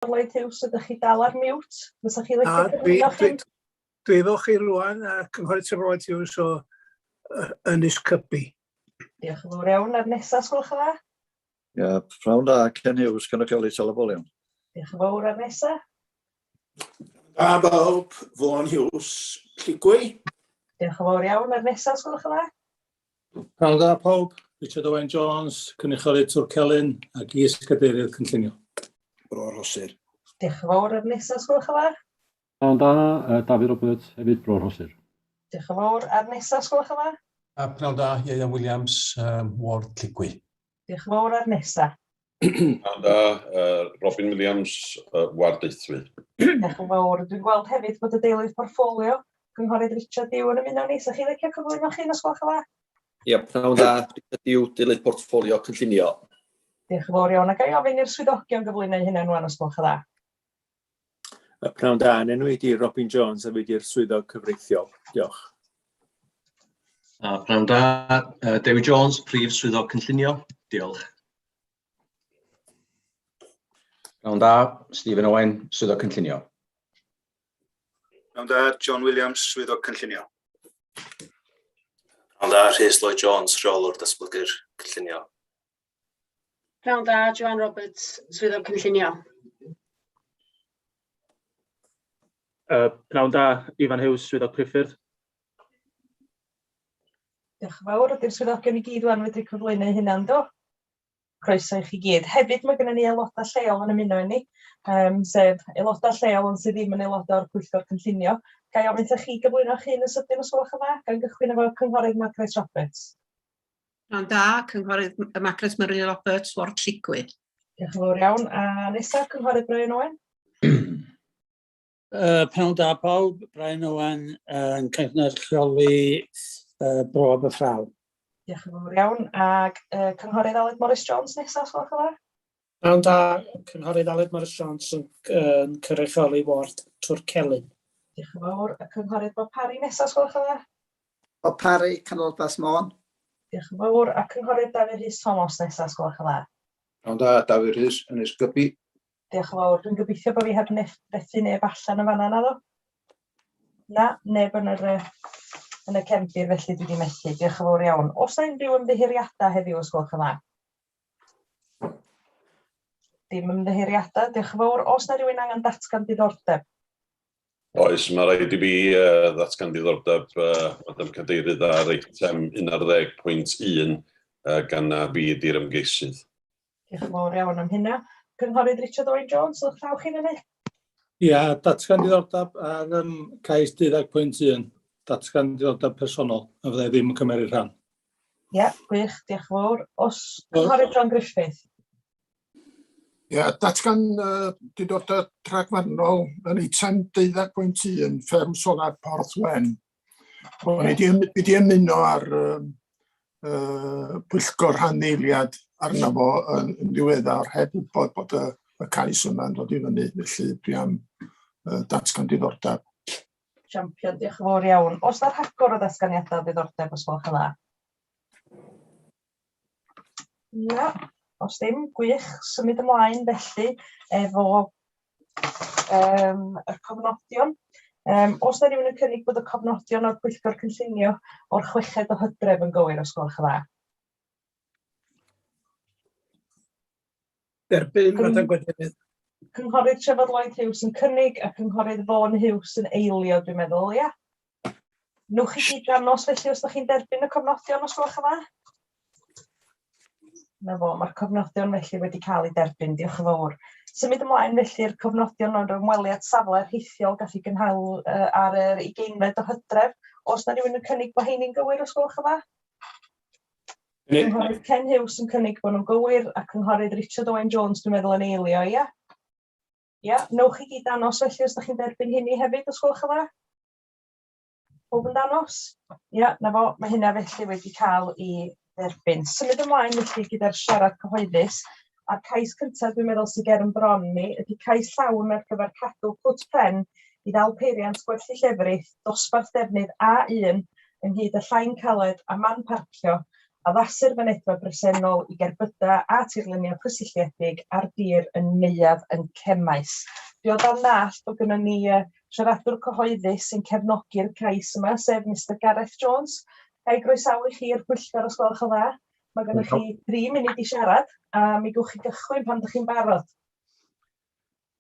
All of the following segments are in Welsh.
Lloyd Hughes, ydych chi dal ar mute? Fysa chi licio cyflwyno chi? Dwi efo chi rwan, a cynghorydd Cymraeg Hughes o Ynys Cybi. Diolch yn fawr iawn. Ar nesaf, sgwylch yn dda? Ia, pnawn da, Ken Hughes, cynrychioli telefolion. Diolch yn fawr. Ar nesaf? Da bawb, Fôn Hughes, Lligwy. Diolch yn fawr iawn. Ar nesaf, sgwylch yn dda? Pnawn da pawb, Richard Owen Jones, cynrychioli Twrcelyn ac is-gadeirydd Cynllunio. Bro Rhosir. Diolch yn fawr. Ar nesaf, sgwylch yn dda? Pnawn da, David Roberts, hefyd Bro Rhosir. Diolch yn fawr. Ar nesaf, sgwylch yn dda? Pnawn da, Ieuan Williams, Ward Lligwy. Diolch yn fawr. Ar nesaf. Pnawn da, Robin Williams, Ward Eithwy. Diolch yn fawr. Dwi'n gweld hefyd bod y deilydd porffolio cynghorydd Richard Yw yn ymuno ni. Sa chi licio cyflwyno chi, os gwelwch yn dda? Ia, pnawn da, Richard Yw, deilydd portffolio Cynllunio. Diolch yn fawr iawn. A gai ofyn i'r swyddogion gyflwyno hynny'n wan, os gwelwch yn dda? Pnawn da, yn enw i di Robin Jones a fydd i'r swyddog cyfreithiol. Diolch. Pnawn da, David Jones, Prif Swyddog Cynllunio. Diolch. Pnawn da, Stephen Owen, Swyddog Cynllunio. Pnawn da, John Williams, Swyddog Cynllunio. Pnawn da, Rhys Lloyd Jones, Rheolwr Datblygu'r Cynllunio. Pnawn da, Joan Roberts, Swyddog Cynllunio. Pnawn da, Ifan Hughes, Swyddog Priffyrdd. Diolch yn fawr. Ydy'r swyddogion i gyd wan wedi cyflwyno hynna'n do? Croeso i chi gyd. Hefyd mae gennym ni aelodau lleol yn ymuno ni, sef aelodau lleol sydd ddim yn aelodau o'r Pwyllgor Cynllunio. Gai ofyn ta chi gyflwyno chi yn y sydyn os gwelwch yn dda, gan gychwyn efo cynghorydd Margaret Roberts. Pnawn da, cynghorydd Margaret Murray Roberts, Ward Lligwy. Diolch yn fawr iawn. A nesaf, cynghorydd Brian Owen. Pnawn da pawb, Brian Owen yn cynrychioli Bro Aberfraw. Diolch yn fawr iawn. Ac cynghorydd Aled Morris Jones nesaf, os gwelwch yn dda? Pnawn da, cynghorydd Aled Morris Jones yn cynrychioli Ward Twrcelyn. Diolch yn fawr. Y cynghorydd Bob Parry nesaf, os gwelwch yn dda? Bob Parry, Canolbas Môn. Diolch yn fawr. A cynghorydd David Rhys Thomas nesaf, os gwelwch yn dda? Pnawn da, David Rhys, Ynys Cybi. Diolch yn fawr. Dwi'n gobeithio bod fi heb nethu neb allan y fanna na ddo. Na, neb yn y cefndir, felly dwi wedi methu. Diolch yn fawr iawn. Os yna unrhyw ymddiheuriadau heddiw, os gwelwch yn dda? Dim ymddiheuriadau. Diolch yn fawr. Os yna rhywun angen datgan diddordeb? Oes, mae rhaid i fi ddatgan diddordeb Madam Cadeirydd ar eitem 11.1 gan fi di'r ymgeisydd. Diolch yn fawr iawn am hynna. Cynghorydd Richard Owen Jones, ydych llaw chi'n hynny? Ia, datgan diddordeb ar cais 12.1, datgan diddordeb personol, a fydda i ddim yn cymeryd rhan. Ia, gwych, diolch yn fawr. Os cynghorydd John Griffith? Ia, datgan diddordeb rhagfarnol yn eitem 12.1, fferm solar Porth Wen. Ni wedi ymuno ar Pwyllgor rhanneiliad arno fo yn ddiweddar heb wybod bod y cais yma'n dod i fyny, felly dwi am datgan diddordeb. Champion, diolch yn fawr iawn. Os yna'r rhagor o datganiadau diddordeb os gwelwch yn dda? Na, os ddim, gwych, symud ymlaen felly efo y cofnodion. Os yna rhywun yn cynnig bod y cofnodion o'r Pwyllgor Cynllunio o'r 6 o Hydref yn gywir os gwelwch yn dda? Derbyn, Madam Cadeirydd. Cynghorydd Trevor Lloyd Hughes yn cynnig a cynghorydd Vaughan Hughes yn eilio, dwi'n meddwl, ia? Nwch chi gyd dangos felly os ydych chi'n derbyn y cofnodion os gwelwch yn dda? Na fo, mae'r cofnodion felly wedi cael ei derbyn, diolch yn fawr. Symud ymlaen felly'r cofnodion o'r ymweliad safle rheithiol gallu gynhal ar yr 20 o Hydref. Os yna rhywun yn cynnig bod heini'n gywir os gwelwch yn dda? Cynghorydd Ken Hughes yn cynnig bod nhw'n gywir a cynghorydd Richard Owen Jones dwi'n meddwl yn eilio, ia? Ia, newch chi gyd danos felly os ydych chi'n derbyn hynny hefyd os gwelwch yn dda? Pob yn danos? Ia, na fo, mae hynna felly wedi cael ei dderbyn. Symud ymlaen felly gyda'r siarad cyhoeddus. A'r cais cyntaf dwi'n meddwl sydd ger yn bron ni ydy cais llawn ar gyfer cadw pwt pen i ddal peiriant gwerthu llefrith, dosbarth defnydd A1 ynghyd â llain caled a man parcio Addasur fynedfa bresennol I gerbyda a tirlunio cysylltiedig ar dir yn neuadd yn cemais. Dwi o dan ddall bod gynnon ni siaradwr cyhoeddus sy'n cefnogi'r cais yma, sef Mr Gareth Jones. Ga I groesawu chi i'r pwyllgor os gwelwch yn dda. Mae gennych chi 3 munud I siarad, a mi gewch chi gychwyn pan ydych chi'n barod.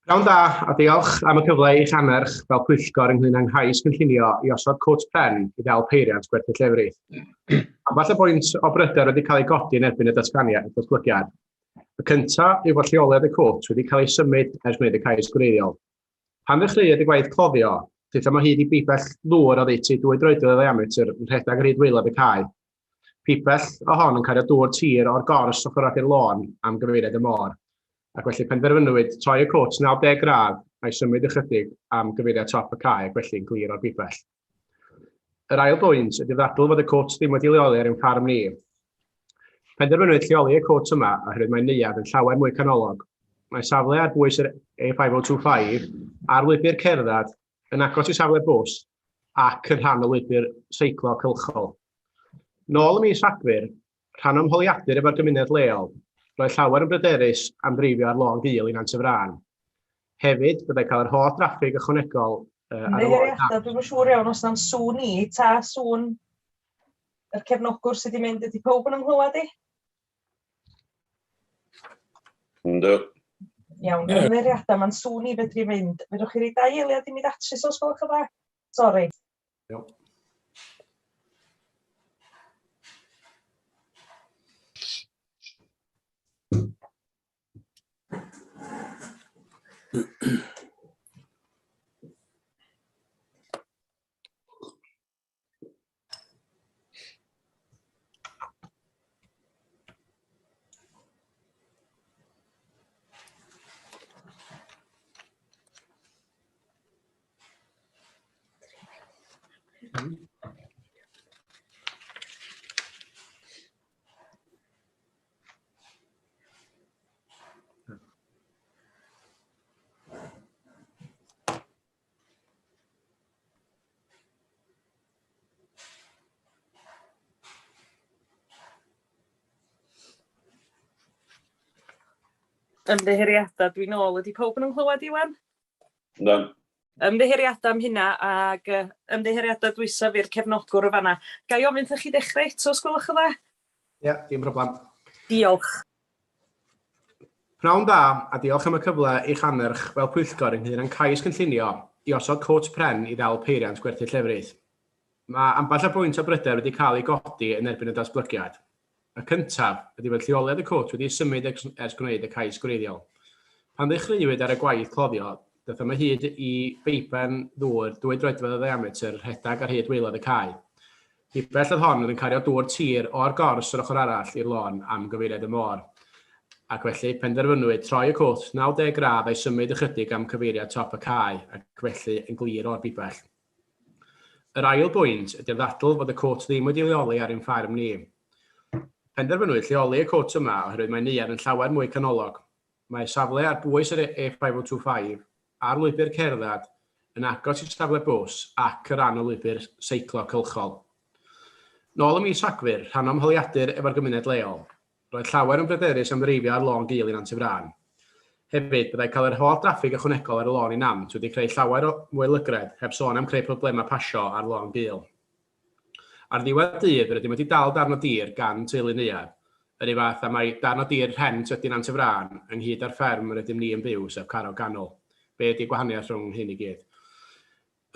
Iawn da, a diolch am y cyfle i'ch anerch fel pwyllgor ynglyn â nghais cynllunio I osod cwt pen I ddal peiriant gwerthu llefrith. Ambell y bwynt o bryder wedi cael ei godi yn erbyn y datblygiad. Y cyntaf yw fod lleoliad y cwt wedi cael ei symud ers gwneud y cais gwreiddiol. Pan ddechreuodd y gwaith cloddio, daethom o hyd I bibell ddŵr o ddeutu 2 droedfedd o ddiametr yn rhedeg ar hyd waelod y cae. Pibell o hon yn cario dŵr tir o'r gors ochr ag i'r lôn am gyfeiriad y môr, ac felly penderfynwyd troi y cwt 90 gradd a'i symud ychydig am gyfeiriad top y cae ac felly'n glir o'r bibell. Yr ail bwynt ydy'r ddadl fod y cwt ddim wedi leoli ar ein ffarm ni. Penderfynwyd lleoli y cwt yma oherwydd mae neuadd yn llawer mwy canolog. Mae safle ar bwys yr A5025 ar lwybr cerdded yn agos I safle bws ac yn rhan o lwybr seiclo cylchol. Nôl ym mis Rhagfyr, rhan o'm holiadur efo'r gymuned leol, roedd llawer yn bryderus am dreifio ar lôn gul I Nant y Frân. Hefyd, byddai cael yr holl draffig ychwanegol ar y lôn. Dwi'n siŵr iawn os na'n sŵn I, ta sŵn yr cefnogwr sydd wedi mynd ydy pob yn ynglywed I? Ynddo. Iawn, ymddeiriadau, mae'n sŵn I fedru fynd. Fedrwch chi roi 2 eiliad I mi datrys os gwelwch yn dda? Sori. Iawn. Ymddeheiriadau, dwi'n ôl, ydy pob yn ynglywed Iwan? Ynddo. Ymddeheiriadau am hynna ac ymddeheiriadau dwysaf i'r cefnogwr o fanna. Ga I ofyn ydych chi dechrau eto os gwelwch yn dda? Ie, dim problem. Diolch. Pnawn da, a diolch am y cyfle i'ch anerch fel pwyllgor ynglyn â'n cais cynllunio I osod cwt pren I ddal peiriant gwerthu llefrith. Mae ambell y bwynt o bryder wedi cael ei godi yn erbyn y datblygiad. Y cyntaf ydy fod lleoliad y cwt wedi symud ers gwneud y cais gwreiddiol. Pan ddechreuwyd ar y gwaith cloddio, daethom o hyd I beipen ddŵr 2 droedfedd o ddiametr rhedeg ar hyd waelod y cae. Bibell oedd hon yn cario dŵr tir o'r gors yr ochr arall i'r lôn am gyfeiriad y môr. Ac felly penderfynwyd troi y cwt 90 gradd a'i symud ychydig am cyfeiriad top y cae ac felly yn glir o'r bibell. Yr ail bwynt ydy'r ddadl fod y cwt ddim wedi leoli ar ein ffarm ni. Penderfynwyd lleoli y cwt yma oherwydd mae neuadd yn llawer mwy canolog. Mae safle ar bwys yr A5025 ar lwybr cerdded yn agos i'r safle bws ac yr rhan o lwybr seiclo cylchol. Nôl ym mis Rhagfyr, rhan o'm holiadur efo'r gymuned leol. Roedd llawer yn bryderus am ddreifio ar lôn gul I Nant y Frân. Hefyd, byddai cael yr holl draffig ychwanegol ar y lôn I Nant wedi creu llawer o mwy lygred heb sôn am creu problemau pasio ar lôn gul. Ar ddiwedd dydd, rydym wedi dal darn o dir gan teulu neuadd. Yr un fath a mae darn o dir rhent ydy Nant y Frân ynghyd â'r fferm rydym ni yn byw sef Caro Ganol. Be ydy gwahaniaeth rhwng hyn I gyd?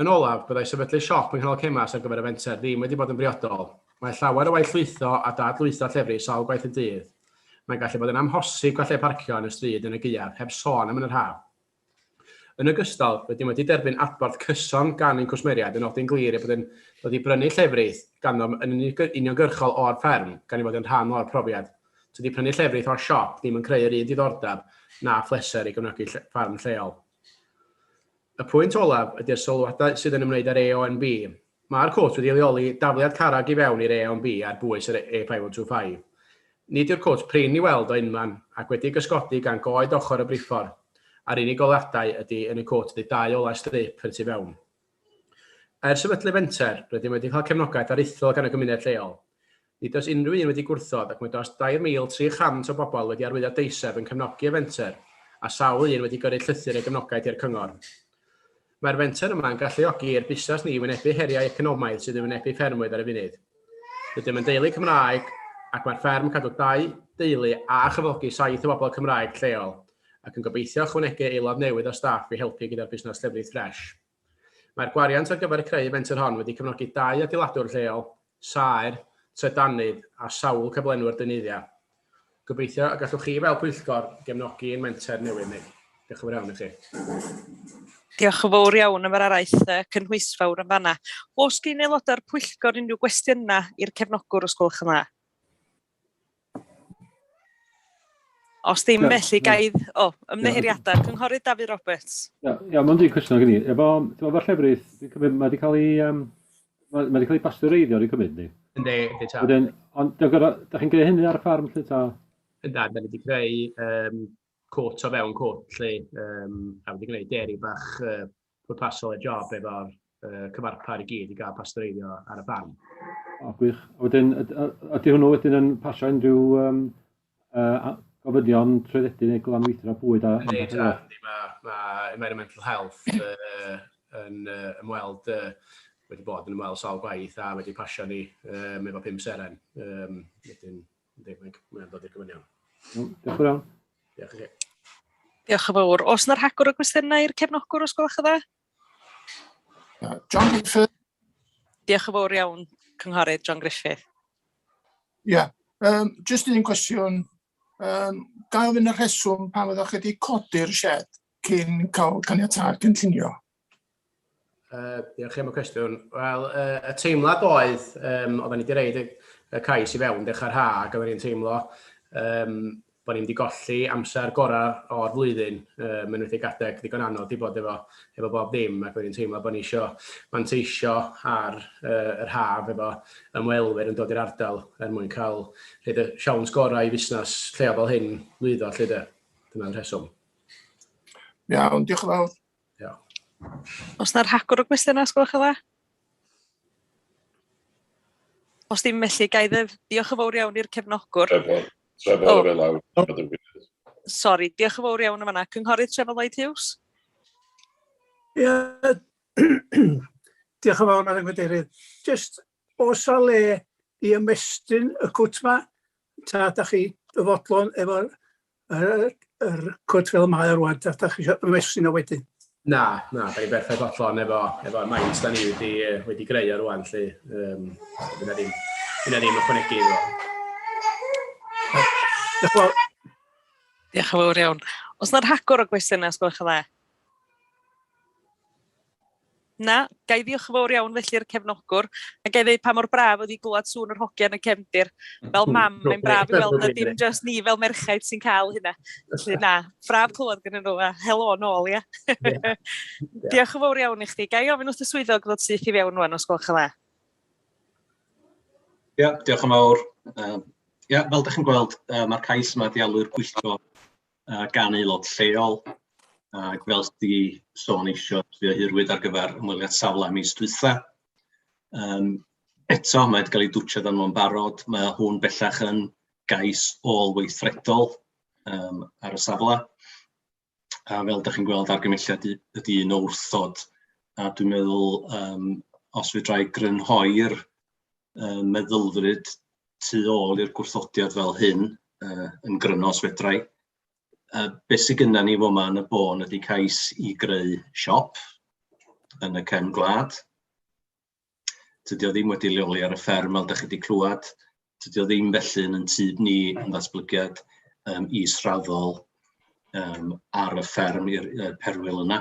Yn olaf, byddai sefydlu siop yng Nghanol Cemas ar gyfer y fenter ddim wedi bod yn briodol. Mae llawer o waith llwytho a dadlwytho llefrith sawl gwaith y dydd. Mae'n gallu bod yn amhosib gael lle parcio yn y stryd yn y gaeaf, heb sôn am yn yr haf. Yn ogystal, rydym wedi derbyn adborth cyson gan ein cwsmeriad yn nodi'n glir bod yn dod I brynu llefrith ganddo yn uniongyrchol o'r fferm, gan I fod yn rhan o'r profiad. Tydi prynu llefrith o'r siop ddim yn creu'r un diddordeb na phleser I gyfnogi ffarm lleol. Y pwynt olaf ydy'r sylwadau sydd yn ymwneud â'r AONB. Mae'r cwt wedi leoli dafliad carreg I fewn i'r AONB ar bwys yr A5025. Nid yw'r cwt prin I weld o unman ac wedi gysgodi gan goed ochr y briffor. A'r unig goleuadau ydy yn y cwt ydy 2 olau strip yn tu fewn. Ers sefydlu fenter, rydym wedi cael cefnogaeth aruthrol gan y gymuned lleol. Nid oes unrhyw un wedi gwrthod ac mae dros 2,300 o bobl wedi arwyddo deiseb yn cefnogi y fenter a sawl un wedi gyrru llythyr ei gefnogaeth i'r cyngor. Mae'r fenter yma yn galluogi i'r busnes ni wynebu heriau economaidd sydd yn wynebu ffermwyr ar y funud. Rydym yn deulu Cymraeg ac mae'r fferm yn cadw 2 deulu a chyflogi 7 o bobl Cymraeg lleol ac yn gobeithio ychwanegu aelod newydd o staff i helpu gyda'r busnes llefrith ffres. Mae'r gwariant ar gyfer creu fenter hon wedi cefnogi 2 adeiladwr lleol, saer, trydannydd a sawl cyflenwr dynyddiau. Gobeithio y gallwch chi fel Pwyllgor gefnogi ein menter newydd ni. Diolch yn fawr iawn i chi. Diolch yn fawr iawn am yr araith cynhwysfawr yn fanna. Oes gen aelodau'r Pwyllgor unrhyw gwestiynau i'r cefnogwr os gwelwch yn dda? Os ddim felly gaidd, ymddiheuriadau, Cynghorydd Dafydd Roberts. Mae'n dwi'n cwestiwn gen i. Efo'r llefrith, mae wedi cael ei bastwreiddio ar ei cymryd ni? Ynddi, ta. Ond da chi'n gwneud hynny ar y ffarm lle ta? Da ni wedi creu cwt o fewn cwt lle, a wedi gwneud deri bach pwrpasol y job efo'r cyfarpar i gyd i gael pastwreiddio ar y ffarm. O, gwych. Ydy hwnnw wedyn yn pasio unrhyw gofynion trwyddedig neu glanweithio o bwyd a... Mae environmental health yn ymweld, wedi bod yn ymweld sawl gwaith a wedi pasio ni efo 5 seren. Mae'n dod i'r gofynion. Diolch yn fawr. Diolch i chi. Diolch yn fawr. Oes yna rhagor o gwestiynau i'r cefnogwr os gwelwch yn dda? John Griffith. Diolch yn fawr iawn, Cynghorydd John Griffith. Ie, jyst un cwestiwn. Gael ofyn y rheswm pan fyddwch chi wedi codi'r shed cyn cael caniatâd cynllunio? Diolch am y cwestiwn. Wel, y teimlad oedd, oedden ni wedi reid y cais i fewn dechrau'r ha, ac oedden ni'n teimlo bod ni'n wedi golli amser gorau o'r flwyddyn, yn wedi'i gadeg ddigon anodd i bod efo bob dim, ac oedden ni'n teimlo bod ni eisiau manteisio ar yr haf efo ymwelwyr yn dod i'r ardal mwyn cael y siawns gorau i fusnes lleol fel hyn lwyddo lle dyna'n rheswm. Iawn, diolch yn fawr. Oes yna rhagor o gwestiynau os gwelwch yn dda? Os ddim felly, diolch yn fawr iawn i'r cefnogwr. Sori, diolch yn fawr iawn am hynna. Cynghorydd Trevor Lloyd Hughes? Ie, diolch yn fawr, Madam Cadeirydd. Just oes o le i ymestyn y cwt yma, ta da chi dyfodlon efo'r cwt fel mae o rwan, ta da chi ymestyn o wedyn? Na, da ni berffaith fodlon efo'r maint da ni wedi greu o rwan, lle dyna ddim ychwanegu iddo. Diolch yn fawr iawn. Oes yna rhagor o gwestiynau os gwelwch yn dda? Na, gai ddiolch yn fawr iawn felly i'r cefnogwr, a gai ddweud pa mor braf oedd i glwad sŵn yr hogiau yn y cefndir. Fel mam, mae'n braf i weld na dim just ni fel merchaid sy'n cael hynna. Felly na, braf clywed gyda nhw a helo nôl, ia. Diolch yn fawr iawn i chdi. Gai ofyn wrth y swyddog ddod syth i fewn rwan os gwelwch yn dda? Ie, diolch yn fawr. Ie, fel ydych chi'n gweld, mae'r cais yma wedi alw'r Pwyllgor gan aelod lleol. Ac fel sydd wedi sôn eisiau, fi ohirwyd ar gyfer ymweliad safle mis dwytha. Eto, mae wedi cael ei dwtio dan nhw'n barod. Mae hwn bellach yn gais ôl-weithredol ar y safle. A fel ydych chi'n gweld, argymelliad ydy un o wrthod. A dwi'n meddwl, os fydrai grynhoi'r meddylfryd tu ôl i'r gwrthodiad fel hyn, yn gryno os fedrai, beth sydd gyda ni fo ma yn y bôn ydy cais i greu siop yn y cefn gwlad. Tydi o ddim wedi leoli ar y fferm fel ydych chi wedi clywed. Tydi o ddim felly yn tyb ni yn ddatblygiad israddol ar y fferm i'r perwyl yna.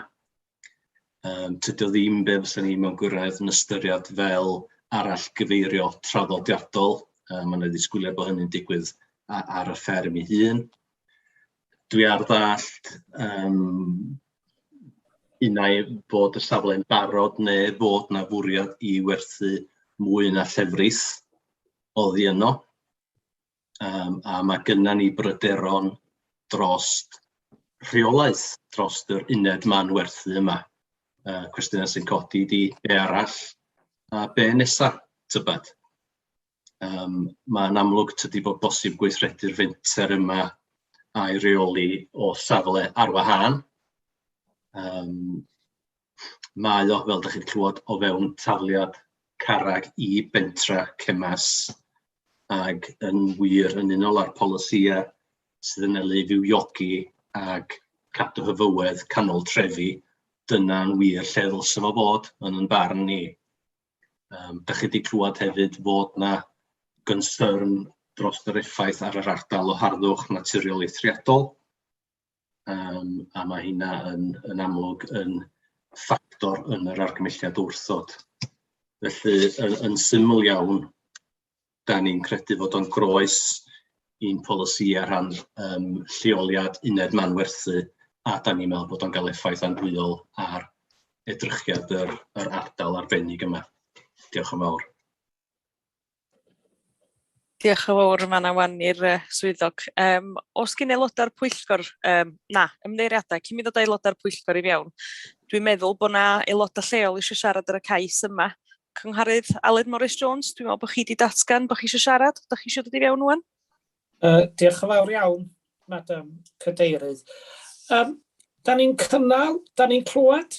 Tydi o ddim be fysa ni mewn gwirionedd yn ystyried fel arall gyfeirio traddodiadol. Mae yna ddisgwyliad bod hynny'n digwydd ar y fferm ei hun. Dwi ar ddallt unai bod y safle'n barod neu bod na fwriad i werthu mwy na llefrith oddi yno. A mae gynna ni bryderon dros rheolaeth dros yr uned ma'n werthu yma. Cwestiynau sy'n codi di be arall a be nesa tybed. Mae'n amlwg tydi bod bosib gweithredu'r fenter yma a'i reoli o safle ar wahân. Mae o, fel ydych chi'n clywed, o fewn tafliad carreg i bentra Cemas ac yn wir yn unol â'r polisïau sydd yn elu fywiogi ac cadw hyfywedd canol trefi, dyna'n wir lle ddylse fo fod yn yn barn ni. Dych chi wedi clywed hefyd fod na gynsyrn dros yr effaith ar yr ardal o harddwch naturiol eithriadol. A mae hynna yn amlwg yn ffactor yn yr argymelliad wrthod. Felly, yn syml iawn, da ni'n credu fod o'n groes i'n polisi ar rhan lleoliad uned manwerthu, a da ni'n meddwl bod o'n cael effaith andwyol ar edrychiad yr ardal arbennig yma. Diolch yn fawr. Diolch yn fawr yma na wan i'r swyddog. Os gen aelodau'r Pwyllgor, ymddeiriadau, cyn mi ddod aelodau'r Pwyllgor i fewn, dwi'n meddwl bod na aelodau lleol eisiau siarad ar y cais yma. Cynghorydd Aled Morris Jones, dwi'n meddwl bod chi wedi datgan bod chi eisiau siarad. Ydych chi eisiau dod i fewn wan? Diolch yn fawr iawn, Madam Cadeirydd. Da ni'n cynnal, da ni'n clywed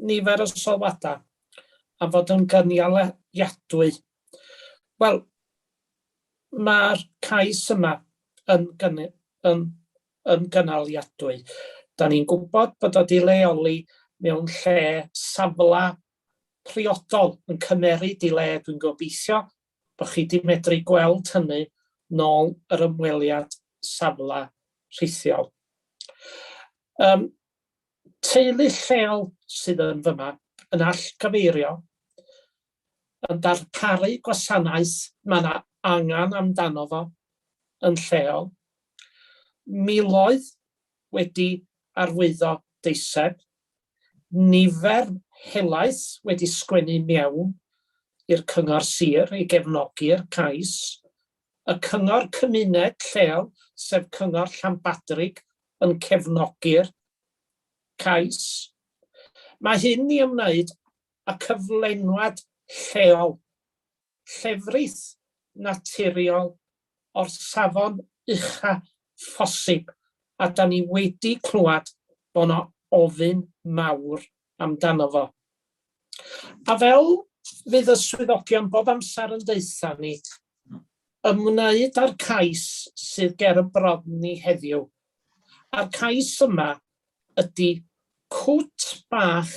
nifer o sylwadau am fod yn gynialiadwy. Wel, mae'r cais yma yn gynaliadwy. Da ni'n gwybod bod wedi leoli mewn lle safla priodol yn cymeryd i le, dwi'n gobeithio bod chi wedi medru gweld hynny nôl yr ymweliad safla rhithiol. Teulu lleol sydd yn fyma yn allgyfeirio yn darparu gwasanaeth mae yna angen amdano fo yn lleol. Miloedd wedi arwyddo deiseb, nifer helaeth wedi sgwennu mewn i'r cyngor sir i gefnogi'r cais, y cyngor cymuned lleol, sef cyngor Llanbadrig, yn cefnogi'r cais. Mae hyn i ymwneud â cyflenwad lleol, llefrith naturiol o'r safon ucha phosib, a da ni wedi clywed bod yna ofyn mawr amdano fo. A fel fydd y swyddogion bob amser yn deitha ni, ymwneud â'r cais sydd ger y bron ni heddiw. A'r cais yma ydy cwt bach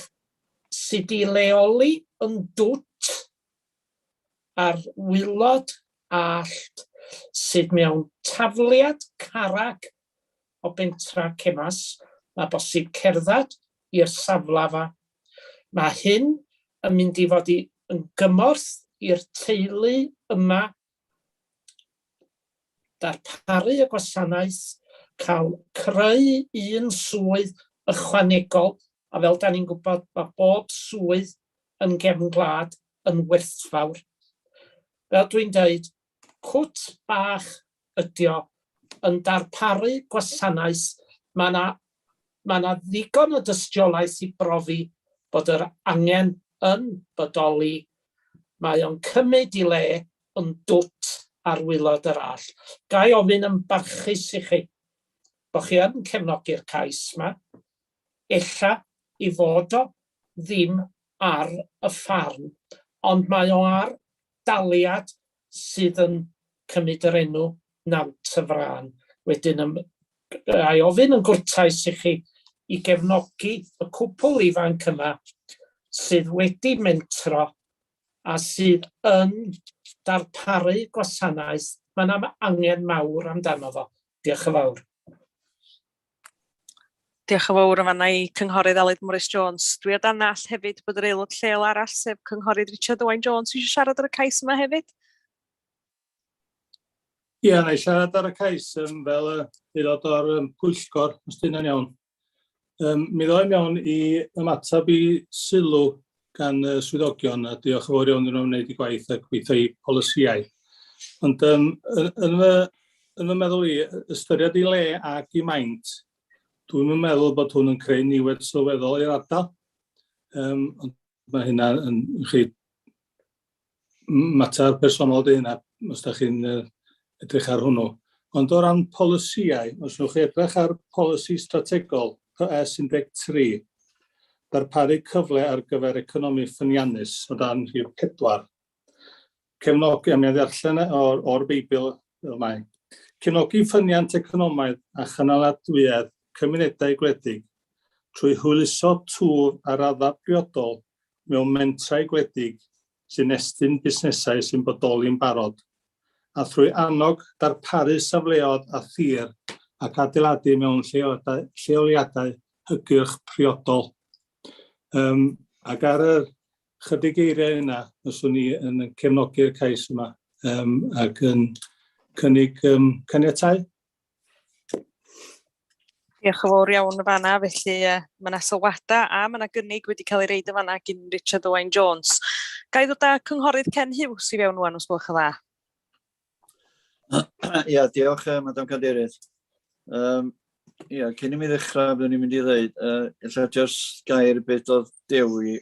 sydd i leoli yn dwt ar wylod allt sydd mewn tafliad carreg o bentra Cemas. Mae bosib cerdded i'r safla fa. Mae hyn yn mynd i fod yn gymorth i'r teulu yma darparu y gwasanaeth, cael creu un swydd ychwanegol, a fel da ni'n gwybod mae bob swydd yn gefn gwlad yn werthfawr. Fel dwi'n dweud, cwt bach ydi o yn darparu gwasanaeth. Mae yna ddigon o dystiolaeth i brofi bod yr angen yn bodoli. Mae o'n cymryd i le yn dwt ar wylod yr all. Gai ofyn yn barchus i chi bod chi yn cefnogi'r cais yma, ella i fod o ddim ar y ffarm, ond mae o ar daliad sydd yn cymryd yr enw Nant y Frân. Wedyn, ai ofyn yn gwrtais i chi i gefnogi y cwpl ifanc yma sydd wedi mentro a sydd yn darparu gwasanaeth. Mae yna angen mawr amdano fo. Diolch yn fawr. Diolch yn fawr yma i cynghorydd Aled Morris Jones. Dwi o dan all hefyd bod yr aelod lleol arall, sef cynghorydd Richard Owen Jones, eisiau siarad ar y cais yma hefyd? Ie, na i siarad ar y cais fel aelod o'r Pwyllgor, os dyna'n iawn. Mi ddoem iawn i ymateb i sylw gan y swyddogion, a diolch yn fawr iawn yn wneud i gwaith ac gweithio i polisïau. Ond yn fy meddwl i, ystyried i le ac i maint, dwi'n meddwl bod hwn yn creu niwed sylweddol i'r ardal. Ond mae hynna yn mater personol di hynna, os da chi'n edrych ar hwnnw. Ond o ran polisiau, os wnewch chi edrych ar polisi strategol, PS13, darparu cyfle ar gyfer economi ffyniannus o dan rhif 4. Cefnogi, a mi ddarllen o'r Beibl fel mae, cefnogi ffyniant economaidd a chynaladwyedd cymunedau gwledig trwy hwyluso twf a raddau priodol mewn mentrau gwledig sy'n estyn busnesau sy'n bodoli'n barod, a thrwy annog darparu safleoedd a thir ac adeiladu mewn lleoliadau hygyrch priodol. Ac ar y chydig eiriau yna, fyswn ni yn cefnogi'r cais yma ac yn cynnig caniatau. Diolch yn fawr iawn y fanna, felly mae yna sylwadau a mae yna gynnig wedi cael ei reid y fanna gyn Richard Owain Jones. Ga i ddod â cynghorydd Ken Hughes i fewn wan os gwelwch yn dda. Ia, diolch, Madam Cadeirydd. Ia, cyn i mi ddechrau, byddwn ni'n mynd i ddweud, illa jyst gair beth oedd dewi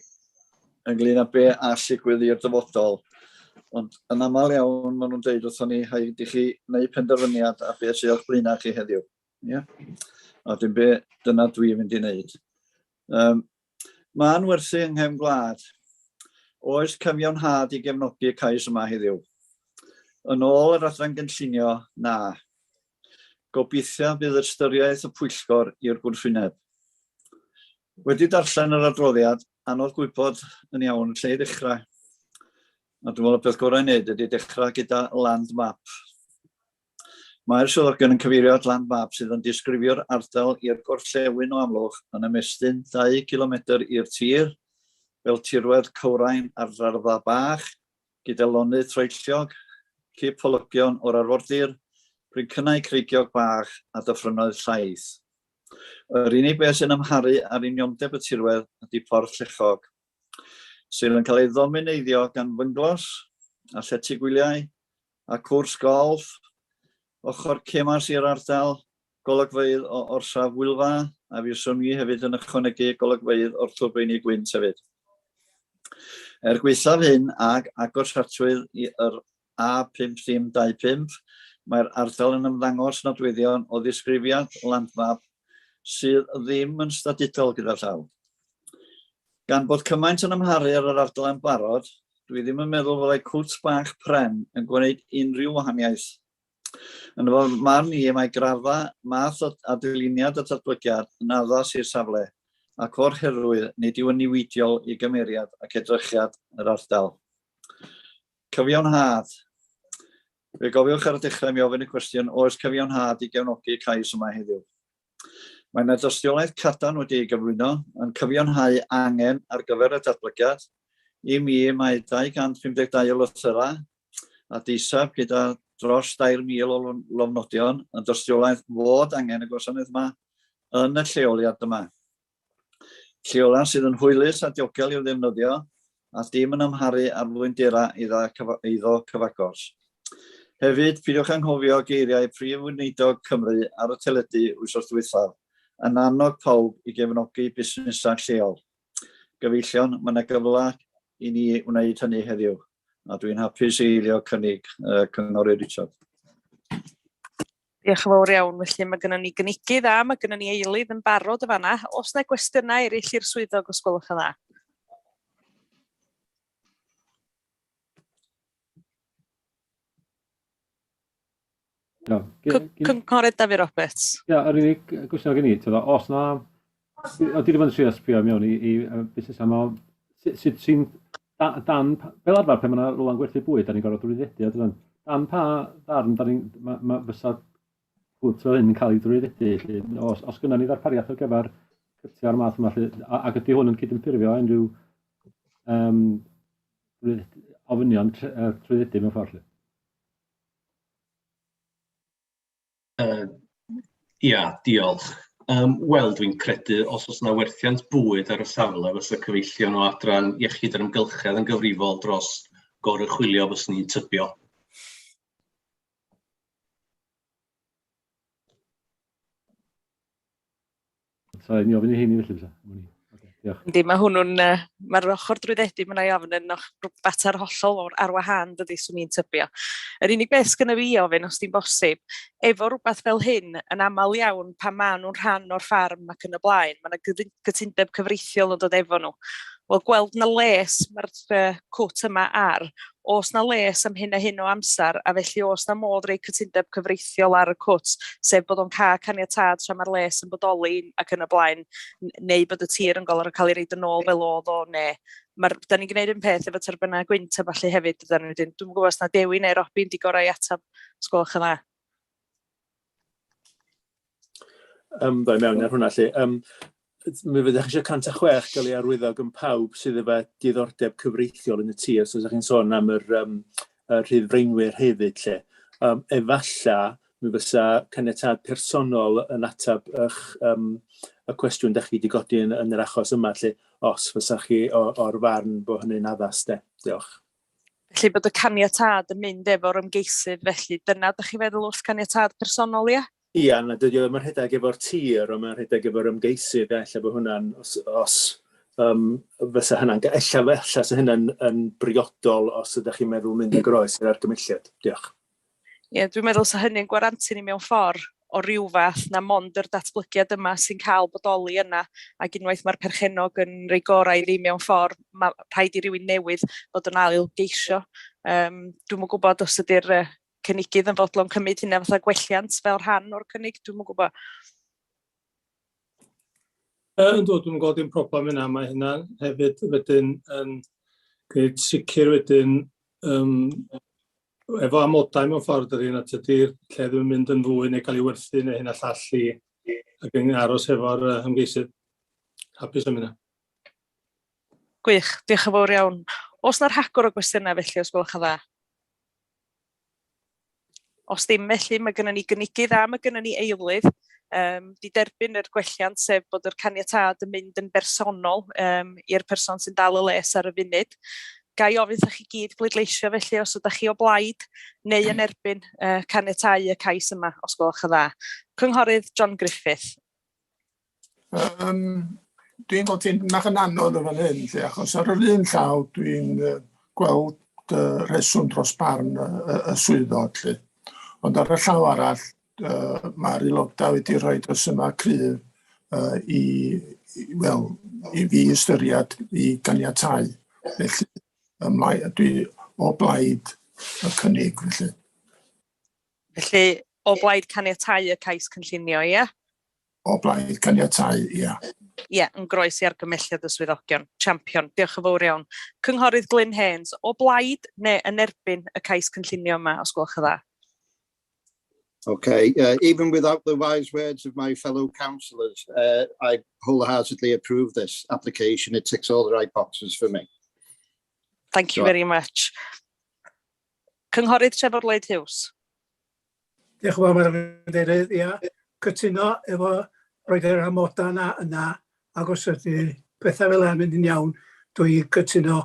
ynglyn â be a lligwydd i'r dyfodol. Ond yn aml iawn, maen nhw'n dweud wrthon ni haid i chi wneud penderfyniad a beth sydd o'ch blaenau chi heddiw. Ia? A dyna dwi'n mynd i wneud. Mae'n werthu yng nghefn gwlad. Oes cyfiawnhad i gefnogi y cais yma heddiw. Yn ôl yr adran gynllunio, na. Gobeithio bydd ystyriaeth y Pwyllgor i'r gwrthwyneb. Wedi darllen yr adroddiad, anodd gwybod yn iawn lle i ddechrau. A dwi'n meddwl y peth gorau i wneud ydy dechrau gyda land map. Mae'r swyddogion yn cyfeirio at land map sydd yn disgrifio'r ardal i'r gorllewin o Amlwch yn ymestyn 2 km i'r tir, fel tirwedd cywrain ar raddfa bach, gyda lonydd troellog, cip holygion o'r arfordir, brincynau creigiog bach a dyffrynnoedd llaeth. Yr unig beth sy'n amharu ar uniondeb y tirwedd ydy porth llechog, sydd yn cael ei ddomineiddio gan fynglos a llety gwyliau a cwrs golf, ochr cemas i'r ardal, golygfeydd o orsaf Wylfa, a fyswn ni hefyd yn ychwanegu golygfeydd o'r twrbeini gwynt hefyd. Gweithaf hyn ag agosatwydd i'r A5525, mae'r ardal yn ymddangos nodweddion o ddisgrifiad landmap sydd ddim yn statudol gyda llaw. Gan bod cymaint yn amharu ar yr ardal yn barod, dwi ddim yn meddwl fyddai cwt bach pren yn gwneud unrhyw wahaniaeth. Yn fod marn i mae gradda math o adiliniad y datblygiad yn addas i'r safle, ac o'r herwydd nid yw yn niweidiol i gymeriad ac edrychiad yr ardal. Cyfiawnhad. Fe gofiwch ar y dechrau mi ofyn y cwestiwn oes cyfiawnhad i gefnogi cais yma heddiw. Mae yna dystiolaeth cadarn wedi ei gyflwyno yn cyfiawnhau angen ar gyfer y datblygiad. I mi mae 252 o lythyra a disab gyda dros 2,000 o lofnodion yn dystiolaeth fod angen y gwasanaeth yma yn y lleoliad yma. Lleoliad sydd yn hwylus a diogel i'w ddefnyddio a dim yn amharu ar fwyndera iddo cyfagos. Hefyd, pidwch anghofio geiriau Prif Weinidog Cymru ar y teledu wythnos diwethaf yn annog pawb i gefnogi busnesau lleol. Gyfeillion, mae yna gyfle i ni wneud hynny heddiw, a dwi'n hapus i eilio cynnig cynghorydd Richard. Diolch yn fawr iawn, felly mae gennym ni gynigydd a mae gennym ni eilydd yn barod y fanna. Os yna gwestiynau eraill i'r swyddog os gwelwch yn dda? Cynghorydd David Roberts. Ia, yr unig gwestiwn gen i, os na, o di ddim yn trio sbio mewn i busnes yma, sut sy'n dan, fel arfer pan mae yna rwla'n gwerthu bwyd, da ni'n gorfod drwyddedu, dan pa ddarn fysa hwt o hyn yn cael ei drwyddedu, os gynna ni ddarpariaeth o gyfer cytio'r math yma, ac ydy hwn yn cydymffurfio unrhyw ofynion drwyddedu mewn ffordd. Ia, diolch. Wel, dwi'n credu os oes yna werthiant bwyd ar y safle fysa cyfeillion o adran iechyd yr ymgylchedd yn gyfrifol dros gorychwilio fys ni'n tybio. So, ni ofyn i hyn i felly fysa? Yndi, mae hwnnw'n, mae'r ochr drwyddedu, mae'n ei ofyn yn fater hollol ar wahân, dydy, swn i'n tybio. Yr unig beth sgynna fi ofyn, os di'n bosib, efo rhywbeth fel hyn, yn aml iawn pan maen nhw'n rhan o'r ffarm ac yn y blaen, mae yna gytundeb cyfreithiol yn dod efo nhw. Wel, gweld na les mae'r cwt yma ar, os na les am hyn a hyn o amser, a felly os na modd rei cytundeb cyfreithiol ar y cwt, sef bod o'n cael caniatad tra mae'r les yn bodoli ac yn y blaen, neu bod y tir yn golor yn cael ei reid yn ôl fel oedd o, neu. Da ni'n gwneud un peth efo terbynau gwynt a falle hefyd, dwi'n gwybod os na Dewi neu Robin di gorau atab, sgolwch yn dda. Ddoi mewn ar hwnna lle. Mi fyddech eisiau 106 gael ei arwyddog yn pawb sydd efo diddordeb cyfreithiol yn y tir, so ydych chi'n sôn am yr rhyddfreinwyr hefyd lle. Efalla, mi fysa caniatad personol yn atab y cwestiwn ydych chi wedi godi yn yr achos yma lle, os fysa chi o'r farn bod hynny'n addas de. Diolch. Felly bod y caniatad yn mynd efo'r ymgeisydd, felly dyna ydych chi feddwl wrth caniatad personol, ia? Ia, na dydy o, mae'n rhedeg efo'r tir, ond mae'n rhedeg efo'r ymgeisydd, ella bod hwnna'n, os fysa hynna'n, ella sa hynna'n briodol os ydych chi'n meddwl mynd yn groes i'r argymelliad. Diolch. Ie, dwi'n meddwl sa hynny'n gwarantu ni mewn ffordd o ryw fath na mond yr datblygiad yma sy'n cael bodoli yna, ac unwaith mae'r perchenog yn rei gorau ddim mewn ffordd, mae rhaid i rywun newydd fod yn ail geisio. Dwi'n mwyn gwybod os ydy'r cynnigydd yn fodlon cymryd hynna fatha gwelliant fel rhan o'r cynnig, dwi'n mwyn gwybod. Ynddo, dwi'n gweld dim problem yna, mae hynna hefyd wedyn yn gwneud sicr wedyn efo amodau mewn ffordd yr un at ydy'r lle ddim yn mynd yn fwy neu cael ei werthu neu hynna llall i ac yn aros efo'r ymgeisydd. Hapus am hynna. Gwych, diolch yn fawr iawn. Os na'r rhagor o gwestiynau felly, os gwelwch yn dda? Os dim felly, mae gennym ni gynigydd a mae gennym ni eilydd. Di derbyn yr gwelliant sef bod yr caniatad yn mynd yn bersonol i'r person sy'n dal y les ar y funud. Gai ofyn ydych chi gyd bleidleisio felly os ydych chi o blaid neu yn erbyn caniatau y cais yma, os gwelwch yn dda. Cynghorydd John Griffith. Dwi'n gweld ti'n mach yn anodd o fan hyn, achos ar yr un llaw dwi'n gweld reswm dros barn y swyddog. Ond ar y llaw arall, mae'r aelodau wedi rhoi yma cryf i fi ystyried i ganiatau. Felly, dwi o blaid y cynnig. Felly, o blaid caniatau y cais cynllunio, ie? O blaid caniatau, ie. Ie, yn groes i argymelliad y swyddogion. Champion, diolch yn fawr iawn. Cynghorydd Glyn Haynes, o blaid neu yn erbyn y cais cynllunio yma, os gwelwch yn dda? Okay, even without the wise words of my fellow councillors, I wholeheartedly approve this application. It ticks all the right boxes for me. Thank you very much. Cynghorydd Trefor Lloyd Hughes. Diolch yn fawr, mae'r gadeirydd, ia. Cytuno efo roed yr amodau yna, ac os ydy pethau fel yn mynd yn iawn, dwi'n cytuno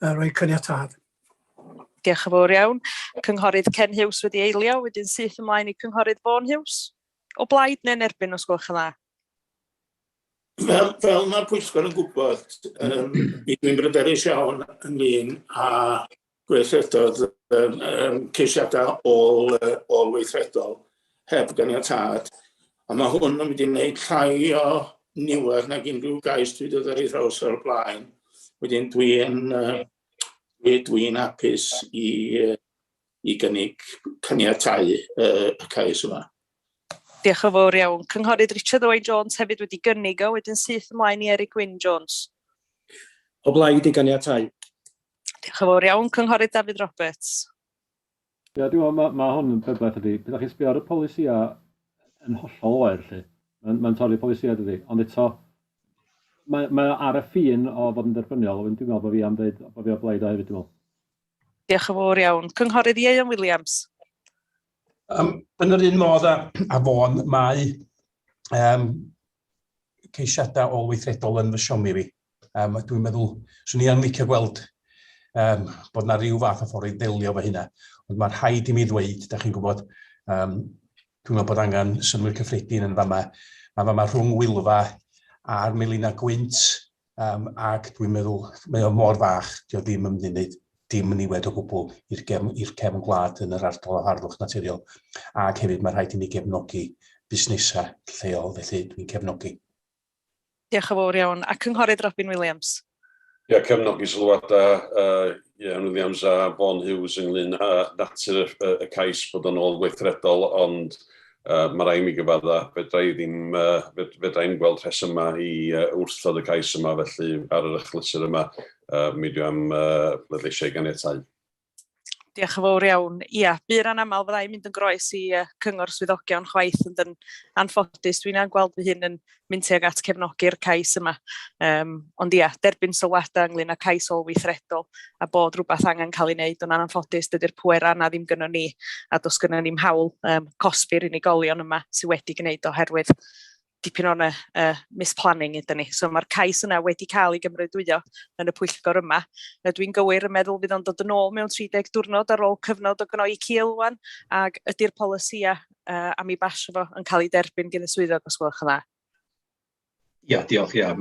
rhoi caniatad. Diolch yn fawr iawn. Cynghorydd Ken Hughes wedi eilio, wedyn syth ymlaen i Cynghorydd Vaughan Hughes. O blaid neu'n erbyn os gwelwch yn dda? Fel mae Pwyllgor yn gwybod, dwi'n bryderus iawn ynglyn a gweithredoedd ceisiadau ôl-weithredol heb ganiatad. A mae hwn yn mynd i wneud llai o niwed nag unrhyw gais dwi dod ar ei thraws o'r blaen. Wedyn dwi'n hapus i gynnig caniatau y cais yma. Diolch yn fawr iawn. Cynghorydd Richard Owen Jones hefyd wedi gynnig o, wedyn syth ymlaen i Eric Wyn Jones. O blaid i ganiatau. Diolch yn fawr iawn. Cynghorydd David Roberts. Ia, dwi'n meddwl, mae hwn yn beth ydy. Byddwch chi'n sbio ar y polisia yn hollol oer, lle. Mae'n torri polisia ydy. Ond eto, mae ar y ffin o fod yn derbyniol, dwi'n meddwl bod fi am dweud bod fi o blaid o hefyd, dwi'n meddwl. Diolch yn fawr iawn. Cynghorydd Ieuan Williams. Yn yr un modd a fo'n mae ceisiadau ôl-weithredol yn fy siomi fi. Dwi'n meddwl, swn i yn licio gweld bod yna rhyw fath o ffordd i ddelio fo hynna. Ond mae'n rhaid i mi ddweud, da chi'n gwybod, dwi'n meddwl bod angen synwyr cyffredin yn fama. A fama rhwng Wylfa a'r Melina Gwynt, ac dwi'n meddwl mae o mor fach, dio ddim yn mynd i wneud dim niwed o gwbl i'r cefn gwlad yn yr ardal o harddwch naturiol. Ac hefyd mae rhaid i ni gefnogi busnesau lleol, felly dwi'n cefnogi. Diolch yn fawr iawn. A Cynghorydd Robin Williams. Ie, cefnogi sylwadau Ian Williams a Vaughan Hughes ynglyn â natur y cais bod yn ôl weithredol, ond mae rai mi gyfadda, fedra i'n gweld rhesymau i wrthod y cais yma, felly ar yr achlysur yma, mi dwi am bleidleisiau ganiatáu. Diolch yn fawr iawn. Ia, byr anamal fydda i'n mynd yn groes i cyngor swyddogion chwaith yn anffodus. Dwi'n gweld fy hun yn mynd tuag at cefnogi'r cais yma. Ond ia, derbyn sylwadau ynglyn â cais ôl weithredol a bod rhywbeth angen cael ei wneud yn anffodus, dydy'r pwera yna ddim gynnon ni a dos gynnon ni'n hawl cosbi'r unigolion yma sydd wedi gwneud oherwydd dipyn o'n misplanning ydyn ni. So mae'r cais yna wedi cael ei gymrydwyo yn y pwyllgor yma. Dwi'n gywir yn meddwl fydd o'n dod yn ôl mewn 30 diwrnod ar ôl cyfnod o gnoi cil wan, ac ydy'r polisia am ei basio fo yn cael ei derbyn gen y swyddog os gwelwch yn dda. Ia, diolch, ia.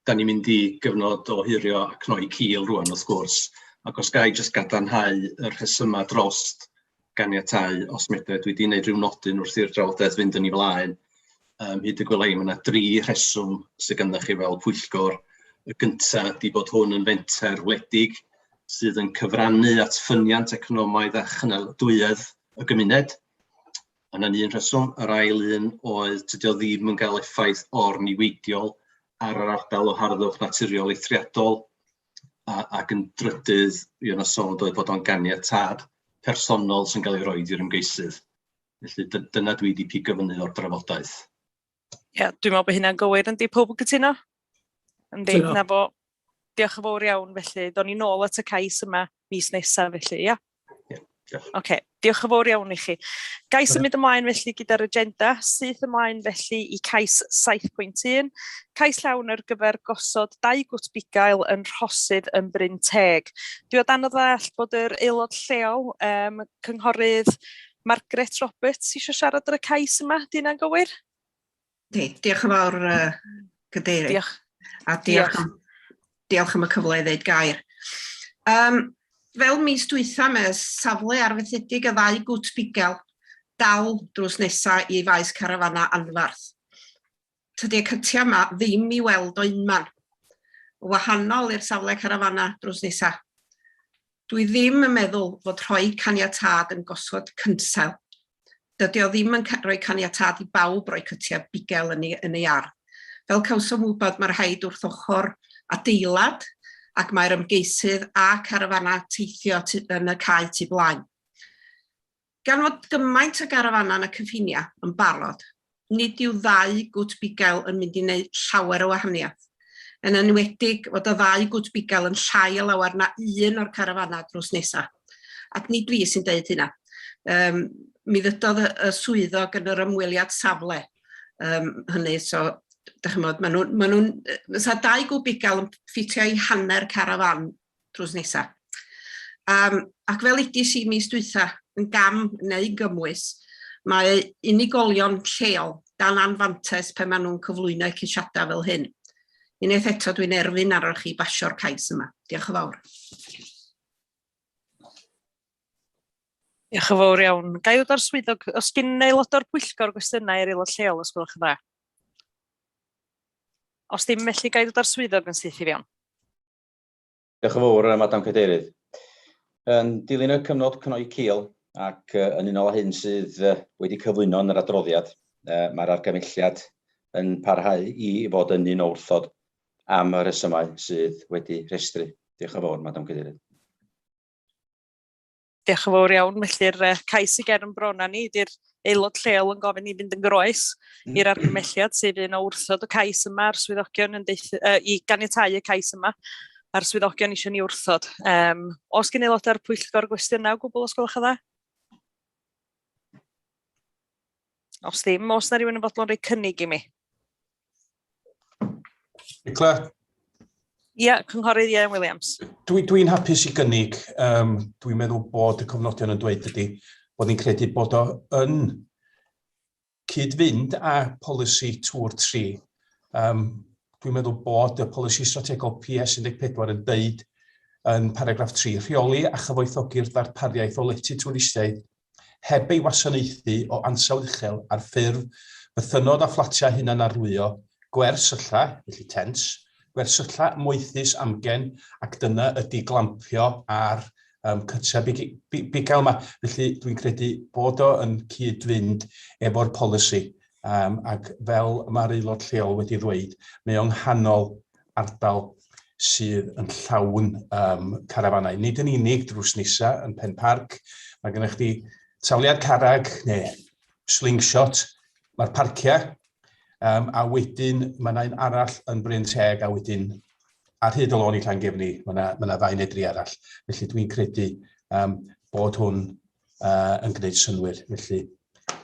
Da ni'n mynd i gyfnod o hirio a cnoi cil rwan wrth gwrs, ac os gai jyst gadarnhau yr rhesymau drost ganiatáu os medre, dwi wedi gwneud rhyw nodyn wrth i'r drafodaeth fynd yn ei flaen. Hyd y gwelai, mae yna 3 rheswm sydd ganddo chi fel pwyllgor. Y gyntaf ydy bod hwn yn fenter wledig sydd yn cyfrannu at ffyniant economaidd a chynaladwyedd y gymuned. Yna'n un rheswm. Yr ail un oedd tydi o ddim yn cael effaith o'r niweidiol ar yr ardal o harddwch naturiol eithriadol, ac yn drydydd, yna sôn oedd bod o'n ganiatâd personol sy'n cael ei roi i'r ymgeisydd. Felly dyna dwi wedi pigyfynu o'r drafodaeth. Ia, dwi'n meddwl bod hynna'n gywir yn di pob yn cytuno. Yndi, na fo. Diolch yn fawr iawn, felly. Do'n ni nôl at y cais yma mis nesaf, felly, ia? Oce, diolch yn fawr iawn i chi. Gais ymwneud ymlaen felly gyda'r agenda, syth ymlaen felly i cais 7.1. Cais llawn ar gyfer gosod 2 gwt bugail yn Rhosydd yn Bryn Teg. Dwi o dan o ddall bod yr aelod lleol, Cynghorydd Margaret Roberts, eisiau siarad ar y cais yma, di hynna'n gywir? Diolch yn fawr, Cadeirydd. Diolch. A diolch am y cyfle i ddeud gair. Fel mis dwytha mae safle arfaethedig y 2 gwt bugail dal drws nesaf i faes carafana anfarth. Tydi'r cytia yma ddim i weld o unman, wahanol i'r safle carafana drws nesaf. Dwi ddim yn meddwl fod rhoi caniatâd yn gosod cynsel. Dydy o ddim yn rhoi caniatâd i bawb roi cytia bugail yn ei ardd. Fel cawsom wybod, mae'r rhaid wrth ochr adeilad, ac mae'r ymgeisydd a carafana teithio yn y cae tu blaen. Gan fod gymaint o garafana yn y cyffinia yn barod, nid yw 2 gwt bugail yn mynd i wneud llawer o wahaniaeth. Yn enwedig fod y 2 gwt bugail yn llai o lawer na 1 o'r carafana drws nesaf. Ac nid fi sy'n deud hynna. Mi ddydodd y swyddog yn yr ymweliad safle hynny, so fysa 2 gwt bugail yn ffitio i hanner carafan drws nesaf. Ac fel edis i mis dwytha, yn gam neu gymwys, mae unigolion lleol dan anfantes pe maen nhw'n cyflwyno ceisiadau fel hyn. Unwaith eto dwi'n erfyn arnoch chi basio'r cais yma. Diolch yn fawr. Diolch yn fawr iawn. Gai wrth o'r swyddog, os gyn aelod o'r pwyllgor gwestiynau i'r aelod lleol, os gwelwch yn dda? Os dim felly gai wrth o'r swyddog yn syth i fewn. Diolch yn fawr, Madam Cadeirydd. Yn dilyn y cyfnod cnoi cil ac yn unol â hyn sydd wedi cyflwyno yn yr adroddiad, mae'r argymelliad yn parhau i fod yn un o wrthod am y rhesymau sydd wedi rhestru. Diolch yn fawr, Madam Cadeirydd. Diolch yn fawr iawn. Felly'r cais i ger yn brona ni, ydy'r aelod lleol yn gofyn i fynd yn groes i'r argymelliad sydd yn o wrthod y cais yma a'r swyddogion i ganiatáu y cais yma a'r swyddogion eisiau ni wrthod. Os gen aelod ar pwyllgor gwestiynau o gwbl os gwelwch yn dda? Os ddim, os na rhywun yn fodlon rhoi cynnig i mi. Nicla? Ia, Cynghorydd Ian Williams. Dwi'n hapus i gynnig. Dwi'n meddwl bod y cofnodion yn dweud ydy bod ni'n credu bod o yn cyd-fynd â polisi tŵr 3. dwi'n meddwl bod y polisi strategol PS14 yn deud yn paragraff 3, rheoli a chyfoethogi'r ddarpariaeth o lety twristaidd heb ei wasanaethu o ansawdd uchel ar ffurf bythynod a fflatiau hunan arwyo, gwersylla, felly tents, gwersylla moethus amgen ac dyna ydy glampio ar cytia bugail yma. Felly dwi'n credu bod o yn cyd-fynd efo'r polisi. Ac fel mae'r aelod lleol wedi ddweud, mae o'n nghanol ardal sydd yn llawn carafanau. Nid yn unig drws nesa yn Pen Parc, mae gennych chi taliad carreg neu slingshot, mae'r parciau, a wedyn mae yna un arall yn Bryn Teg, a wedyn ar hyd o lôn i Llangefni, mae yna ddau neu dri arall. Felly dwi'n credu bod hwn yn gwneud synwyr. Felly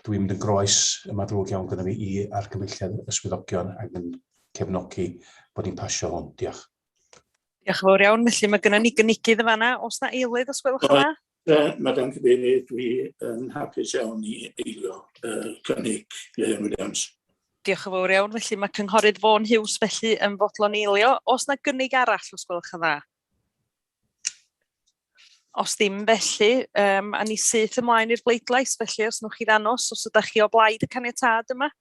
dwi'n mynd yn groes yma drwg iawn gyda fi i argymhelliad y swyddogion ac yn cefnogi bod ni'n pasio hwn. Diolch. Diolch yn fawr iawn. Felly mae gennym ni gynigydd y fanna. Os na eilydd os gwelwch yma? Madam Cadeirydd, dwi yn hapus iawn i eilio cynnig Ieuan Williams. Diolch yn fawr iawn. Felly mae cynghorydd Vaughan Hughes felly yn fodlon eilio. Os na gynnig arall os gwelwch yn dda? Os ddim felly, a ni syth ymlaen i'r bleidlais, felly os nwch chi ddanos, os ydych chi o blaid y caniatad yma,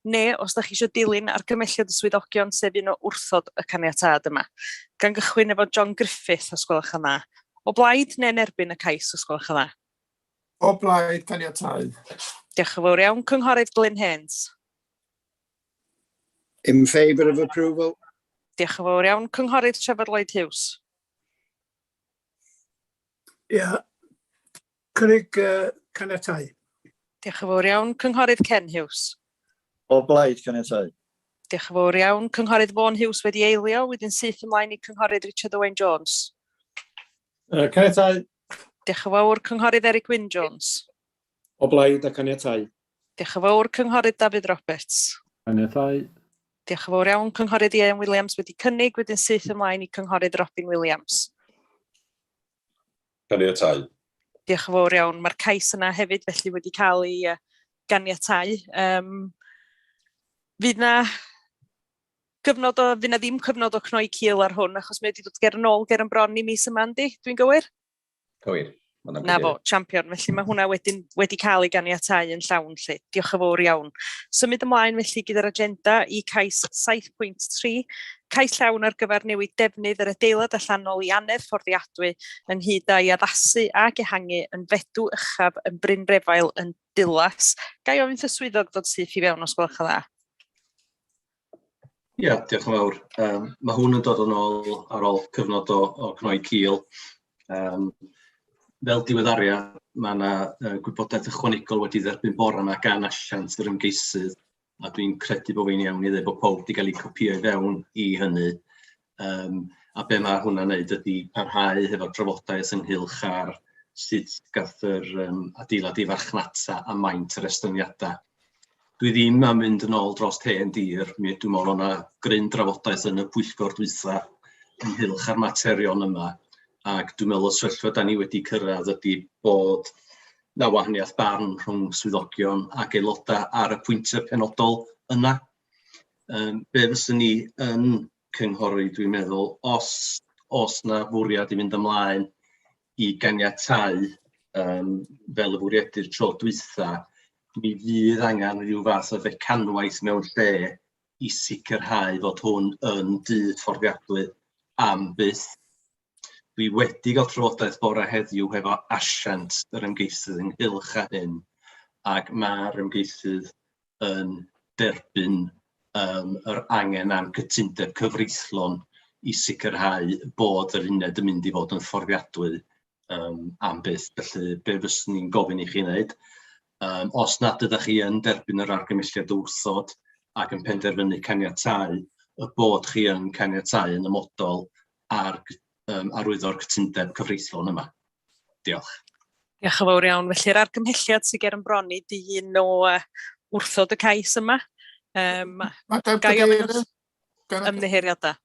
neu os ydych chi eisiau dilyn argymelliad y swyddogion sef un o wrthod y caniatad yma. Gan gychwyn efo John Griffith, os gwelwch yn dda. O blaid neu'n erbyn y cais, os gwelwch yn dda? O blaid caniatad. Diolch yn fawr iawn. Cynghorydd Glyn Haynes. In favour of approval. Diolch yn fawr iawn. Cynghorydd Trevor Lloyd Hughes. Cynnig caniatau. Diolch yn fawr iawn. Cynghorydd Ken Hughes. O blaid caniatau. Diolch yn fawr iawn. Cynghorydd Vaughan Hughes wedi eilio, wedyn syth ymlaen i cynghorydd Richard Owen Jones. Caniatau. Diolch yn fawr. Cynghorydd Eric Wyn Jones. O blaid a caniatau. Diolch yn fawr. Cynghorydd David Roberts. Caniatau. Diolch yn fawr iawn. Cynghorydd Ieuan Williams wedi cynnig, wedyn syth ymlaen i cynghorydd Robin Williams. Caniatau. Diolch yn fawr iawn. Mae'r cais yna hefyd felly wedi cael ei ganiatau. Fydd na ddim cyfnod o cnoi cil ar hwn, achos mae wedi dod ger yn ôl ger yn bron i mis yma, yndi? Dwi'n gywir? Cywir. Na fo, champion. Felly mae hwnna wedi cael ei ganiatau yn llawn lle. Diolch yn fawr iawn. Symud ymlaen felly gyda'r agenda i cais 7.3, cais llawn ar gyfer newid defnydd yr adeilad allanol i anedd fforddiadwy ynghyd â i addasu ac ehangu yn fedw uchaf yn Bryn Refael yn Dilas. Gai ofyn y swyddog ddod syth i fewn os gwelwch yn dda? Ia, diolch yn fawr. Mae hwn yn dod yn ôl ar ôl cyfnod o cnoi cil. Fel diweddariad, mae yna gwybodaeth ychwanegol wedi dderbyn bore yma gan asiant yr ymgeisydd, a dwi'n credu bod fi'n iawn i ddweud bod pob wedi cael ei copïo i fewn i hynny. A be mae hwnna'n neud ydy parhau hefo'r drafodaeth ynghylch ar sut gath yr adeilad i farchnata a maint yr estyniadau. Dwi ddim am mynd yn ôl dros hen dir, dwi'n meddwl o'na gryn drafodaeth yn y Pwyllgor dwytha ynghylch ar materion yma. Ac dwi'n meddwl y sefyllfa da ni wedi cyrraedd ydy bod na wahaniaeth barn rhwng swyddogion ac aelodau ar y pwyntiau penodol yna. Be fyswn ni yn cynghori, dwi'n meddwl, os na fwriad i fynd ymlaen i ganiatau fel y fwriadur tro dwytha, mi fydd angen rhyw fath o fecanwaith mewn lle i sicrhau fod hwn yn dydd fforddiadwy am byth. Dwi wedi cael trafodaeth bore heddiw hefo asiant yr ymgeisydd ynghylch â hyn, ac mae'r ymgeisydd yn derbyn yr angen am gytundeb cyfreithlon i sicrhau bod yr uned yn mynd i fod yn fforddiadwy am byth. Felly, be fyswn ni'n gofyn i chi wneud? Os nad ydych chi yn derbyn yr argymelliad wrthod ac yn penderfynu caniatau, y bod chi yn caniatau yn ymodol arwyddo'r cytundeb cyfreithlon yma. Diolch. Diolch yn fawr iawn. Felly'r argymhelliad sydd ger yn broni di un o wrthod y cais yma. Gai ofyn ymddiheiriadau?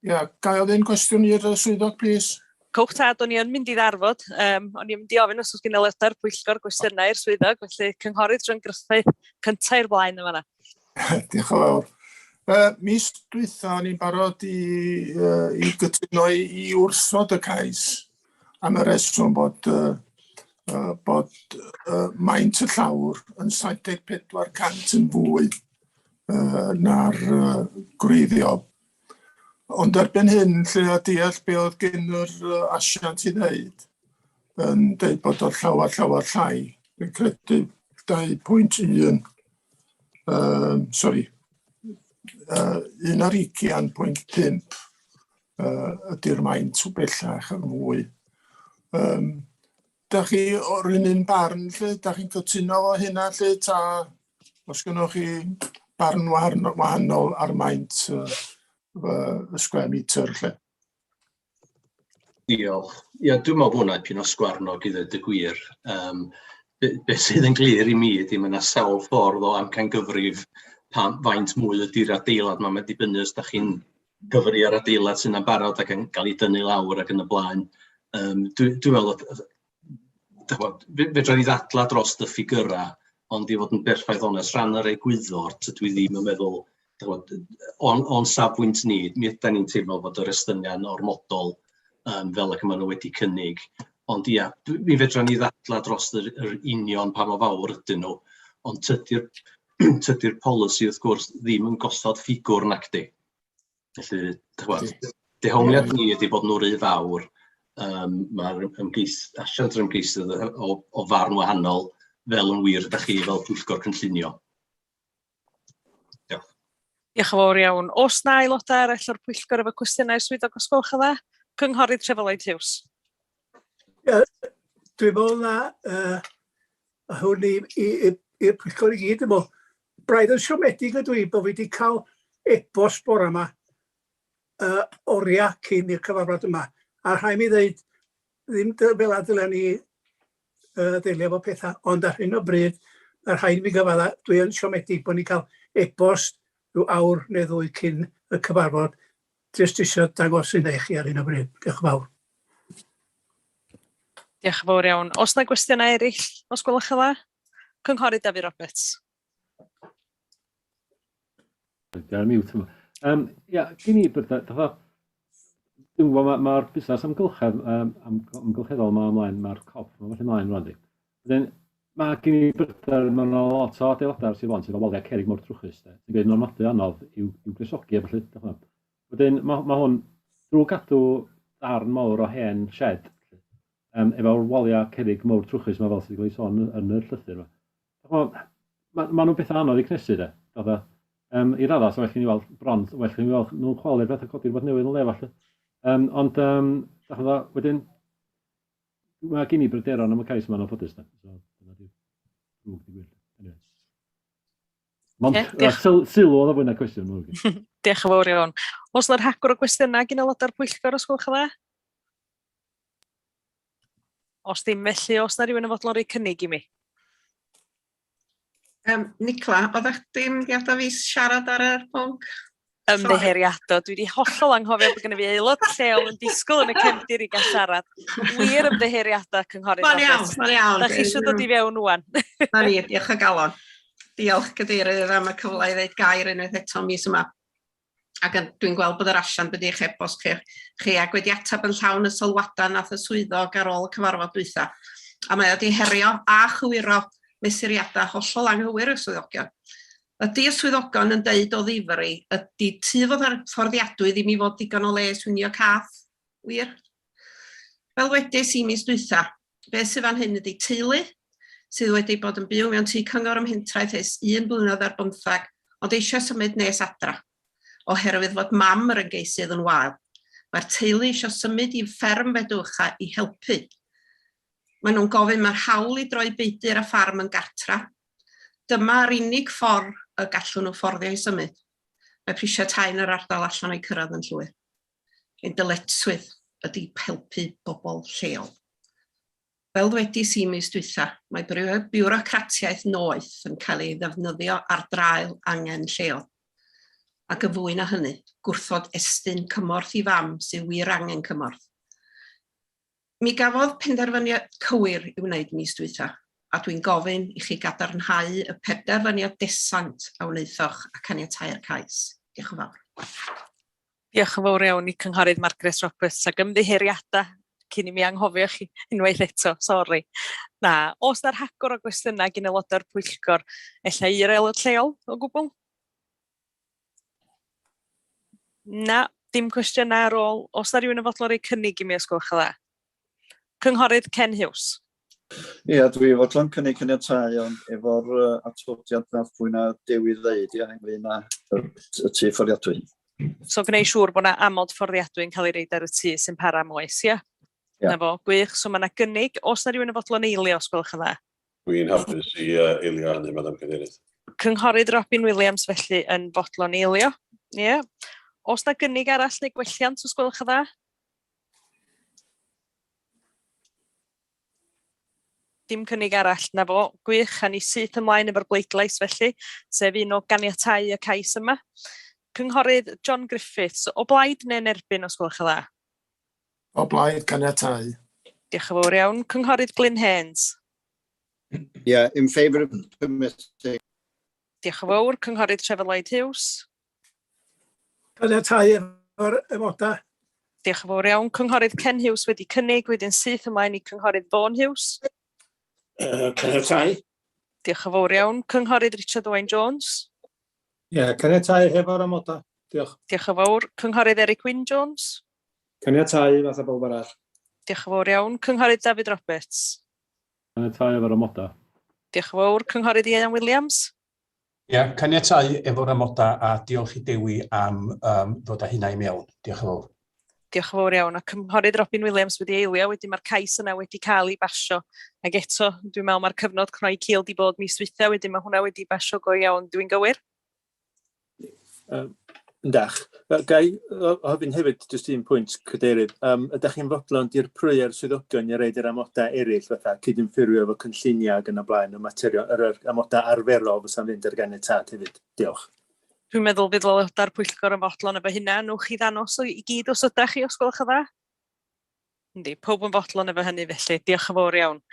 Ia, gai ofyn cwestiwn i'r swyddog, plis? Cwch tad, o'n i yn mynd i ddarfod. O'n i yn mynd i ofyn os oes gen aelodau'r Pwyllgor gwestiynau i'r swyddog, felly cynghorydd John Griffith cyntaf i'r blaen yma. Diolch yn fawr. Mis dwytha ni'n barod i gytuno i wrthod y cais am y reswm bod maint y llawr yn 74% yn fwy na'r gwreiddiol. Ond erbyn hyn, lle a deall be oedd gen yr asiant i ddeud, yn deud bod o'r llawar llai. Fi'n credu 2.1, sori, 1.5 ydy'r maint o bellach yn mwy. Da chi o'r un barn, lle, da chi'n cytuno o hynna, lle, ta os gynnwch chi barn wahanol ar maint y square meter, lle? Diolch. Ia, dwi'n meddwl bod hwnna pyn o sgwarnog i ddweud y gwir. Be sydd yn glir i mi ydy mae yna sawl ffordd o amcangyfrif faint mwy ydy'r adeilad yma. Mae'n dibynnu os da chi'n gyfri ar adeilad sy'n barod ac yn cael ei dynnu lawr ac yn y blaen. Dwi'n meddwl, fedra ni ddadla dros y ffigura, ond i fod yn berffaith onest, rhan yr egwyddor, dwi ddim yn meddwl, o'n safbwynt ni, mi ydyn ni'n teimlo bod yr estyniad ormodol fel ac yma nhw wedi cynnig. Ond ia, mi fedra ni ddadla dros yr union pa mor fawr ydyn nhw, ond tydi'r polisi wrth gwrs ddim yn gosod ffigwr nacdi. Felly, dehongliad ni ydy bod nhw'n rhy fawr. Mae'r asiant yr ymgeisydd o farn wahanol fel yn wir ydych chi fel Pwyllgor Cynllunio. Diolch. Diolch yn fawr iawn. Os na aelodau eraill o'r Pwyllgor efo cwestiynau swyddog os gwelwch yn dda? Cynghorydd Trefelwyd Hughes. Dwi'n meddwl na hwn i'r Pwyllgor i gyd. Braidd yn siomedig ydw i bod fi wedi cael e-bost bore yma oriau cyn i'r cyfarfod yma. A rhaid mi ddweud, ddim fel adylen ni ddelio efo pethau, ond ar hyn o bryd, ar rhaid mi gyfadda, dwi yn siomedig bod ni'n cael e-bost rhyw awr neu ddwy cyn y cyfarfod. Jyst eisiau dangos i chi ar hyn o bryd. Diolch yn fawr. Diolch yn fawr iawn. Os na gwestiynau eraill, os gwelwch yn dda? Cynghorydd David Roberts. Diolch yn miwt yma. Gyn i, mae'r busnes amgylcheddol yma ymlaen, mae'r cop yma felly ymlaen rwan di. Mae gen i bryder, mae'n lot o adeilodau sydd o'n sydd o waliau cerig mor trwchus. Dwi'n gweud normadu anodd i'w gresogi felly. Wedyn, mae hwn drwy gadw darn mawr o hen shed efo'r waliau cerig mawr trwchus yma fel sydd wedi cael ei sôn yn yr llythyr yma. Mae nhw'n bethau anodd i cnesu de. I radda, so well chi ni weld bron, well chi ni weld nhw'n chwalu'r bethau codi'r bod newydd yn le falle. Ond, wedyn, mae gen i bryderon am y cais yma'n offodus. Sylw oedd o fwyna cwestiwn. Diolch yn fawr iawn. Os yna'r hagor o gwestiynau gyn aelodau'r Pwyllgor os gwelwch yn dda? Os ddim felly, os na rhywun yn fodlon rhoi cynnig i mi? Nicla, oeddech chdi'n gadael fi siarad ar y pwnc? Ymddiheiriadol. Dwi wedi hollol anghofio bod gen i fi aelod lleol yn disgwyl yn y cefndir i gael siarad. Wir ymddiheiriadol, Cynghorydd Roberts. Mae'n iawn. Da chi eisiau dod i fewn wwan. Na ni, diolch o galon. Diolch Cadeirydd am y cyfle i ddeud gair unwaith eto mis yma. Ac dwi'n gweld bod yr asiant wedi eich e-bost chi ac wedi atab yn llawn y sylwadau nath y swyddog ar ôl y cyfarfod dwytha. A mae wedi herio a chywiro mesuriadau hollol anghywir y swyddogion. Ydy y swyddogion yn deud o ddifri, ydy tu fod ar fforddiadwy ddim i fod digon o le swnio cath, wir? Fel wedys i mis dwytha, beth sydd fan hyn ydy teulu, sydd wedi bod yn byw mewn tŷ cyngor ymhentraeth ers 1 blynedd ar 15, ond eisiau symud nes adra, oherwydd fod mam yr ymgeisydd yn wael. Mae'r teulu eisiau symud i fferm Fedwcha i helpu. Maen nhw'n gofyn mae'r hawl i droi beidyr a ffarm yn gartra. Dyma'r unig ffordd y gallwn nhw fforddio i symud. Mae prisiau tai yn yr ardal allan o'i cyrraedd yn llwyr. Ein dyletswydd ydy helpu bobl lleol. Fel ddwedis i mis dwytha, mae biwrocratiaeth noeth yn cael ei ddefnyddio ar draul angen lleol. Ac y fwy na hynny, gwrthod estyn cymorth i fam sy'n wir angen cymorth. Mi gafodd penderfyniad cywir i wneud mis dwytha, a dwi'n gofyn i chi gadarnhau y penderfyniad desant a wnaethoch a caniatau'r cais. Diolch yn fawr. Diolch yn fawr iawn i Cynghorydd Margaret Roberts ac ymddiheuriadau cyn i mi anghofio chi unwaith eto, sori. Na, os na'r hagor o gwestiynau gyn aelodau'r Pwyllgor, ella i'r aelod lleol o gwbl? Na, dim cwestiynau ar ôl. Os na rhywun yn fodlon rhoi cynnig i mi os gwelwch yn dda. Cynghorydd Ken Hughes. Ia, dwi fodlon cynnig caniatáu ond efo'r atodiad nath pwy na Dewi ddeud ynglyn â y tŷ fforddiadwy. So gwneud siŵr bod yna amod fforddiadwy yn cael ei reid ar y tŷ sy'n para moes, ia? Na fo, gwych. So mae yna gynnig. Os na rhywun yn fodlon eilio os gwelwch yn dda. Dwi'n hapus i eilio hynny, Madam Cadeirydd. Cynghorydd Robin Williams felly yn fodlon eilio. Ie. Os na gynnig arall neu gwelliant os gwelwch yn dda? Dim cynnig arall na fo. Gwych, a ni syth ymlaen efo'r bleidlais felly, sef un o ganiatáu y cais yma. Cynghorydd John Griffiths, o blaid neu'n erbyn os gwelwch yn dda? O blaid caniatáu. Diolch yn fawr iawn. Cynghorydd Glyn Haynes. Yeah, in favour of permitting. Diolch yn fawr. Cynghorydd Trevor Lloyd Hughes. Caniatáu efo'r emodau. Diolch yn fawr iawn. Cynghorydd Ken Hughes wedi cynnig, wedyn syth ymlaen i Cynghorydd Vaughan Hughes. Caniatáu. Diolch yn fawr iawn. Cynghorydd Richard Owen Jones. Caniatáu hefo'r amodau. Diolch. Diolch yn fawr. Cynghorydd Eric Wyn Jones. Caniatáu fath o bobl arall. Diolch yn fawr iawn. Cynghorydd David Roberts. Caniatáu efo'r amodau. Diolch yn fawr. Cynghorydd Ian Williams. Caniatáu efo'r amodau a diolch i Dewi am ddod â hynna i mewn. Diolch yn fawr. Diolch yn fawr iawn. A Cynghorydd Robin Williams wedi eilio, wedyn mae'r cais yna wedi cael ei basio. Ac eto, dwi'n meddwl mae'r cyfnod cnoi cil di bod mis dwytha, wedyn mae hwnna wedi basio go iawn. Dwi'n gywir? Yndach. Gai ofyn hefyd, jyst un pwynt cadeirydd. Ydych chi'n fodlon di'r prwyer swyddogion i reid yr amodau eraill fatha cydymffurfio efo cynlluniau ac yn y blaen y materion, yr amodau arferol fysa'n fynd ar ganiatad hefyd. Diolch. Dwi'n meddwl bydd aelodau'r Pwyllgor yn fodlon efo hynna. Nwch chi ddanos i gyd os ydych chi os gwelwch yn dda? Yndi, pob yn fodlon efo hynny felly. Diolch yn fawr iawn.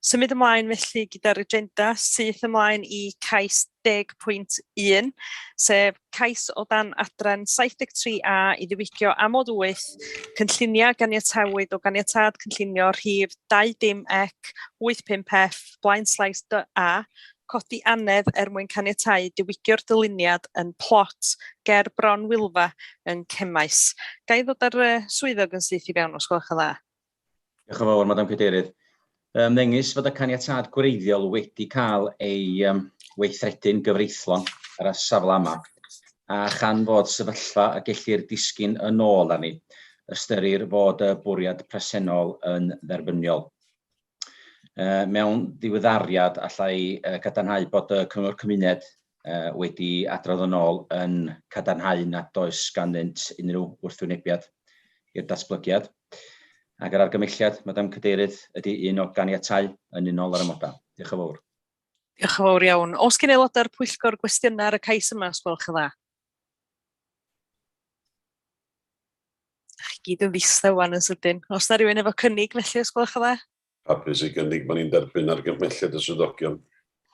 Symud ymlaen felly gyda'r agenda, syth ymlaen i cais 10.1, sef cais o dan adran 73A i ddiwygio amod 8, cynlluniau ganiatawyd o ganiatad cynllunio rhif 20 85F, blaen slais A, codi anedd mwyn caniatau diwygio'r dyluniad yn plot ger Bron Wylfa yn Cemais. Ga i ddod ar swyddog yn syth i fewn os gwelwch yn dda? Diolch yn fawr, Madam Cadeirydd. Ymddengys fod y caniatad gwreiddiol wedi cael ei weithredu'n gyfreithlon ar y safle yma, a chan fod sefyllfa a gellir disgyn yn ôl arni, ystyrir fod y bwriad presennol yn dderbyniol. Mewn diweddariad allai cadarnhau bod y Cyngor Cymuned wedi adrodd yn ôl yn cadarnhau nad oes ganddynt unrhyw wrthwynebiad i'r datblygiad. Ac yr argymelliad, Madam Cadeirydd, ydy un o ganiatau yn unol ar amodau. Diolch yn fawr. Diolch yn fawr iawn. Os gen aelodau'r Pwyllgor gwestiynau ar y cais yma, os gwelwch yn dda? Chi gyd yn ddistaw wan yn sydyn. Os na rhywun efo cynnig felly, os gwelwch yn dda? Hapus i gynnig bod ni'n derbyn argymelliad y swyddogion.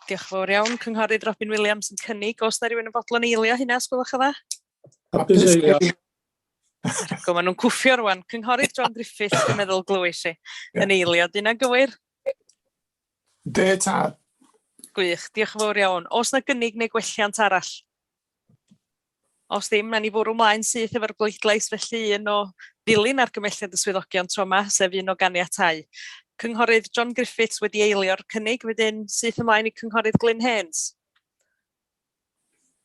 Diolch yn fawr iawn. Cynghorydd Robin Williams yn cynnig. Os na rhywun yn fodlon eilio hynna, os gwelwch yn dda? Hapus eilio. Go, maen nhw'n cwffio rwan. Cynghorydd John Griffiths, dwi'n meddwl glywais i, yn eilio. Dyna gywir? De tad. Gwych, diolch yn fawr iawn. Os na gynnig neu gwelliant arall? Os ddim, na ni fwrw mlaen syth efo'r bleidlais felly un o ddilyn argymelliad y swyddogion tro yma, sef un o ganiatau. Cynghorydd John Griffiths wedi eilio'r cynnig, wedyn syth ymlaen i Cynghorydd Glyn Haynes.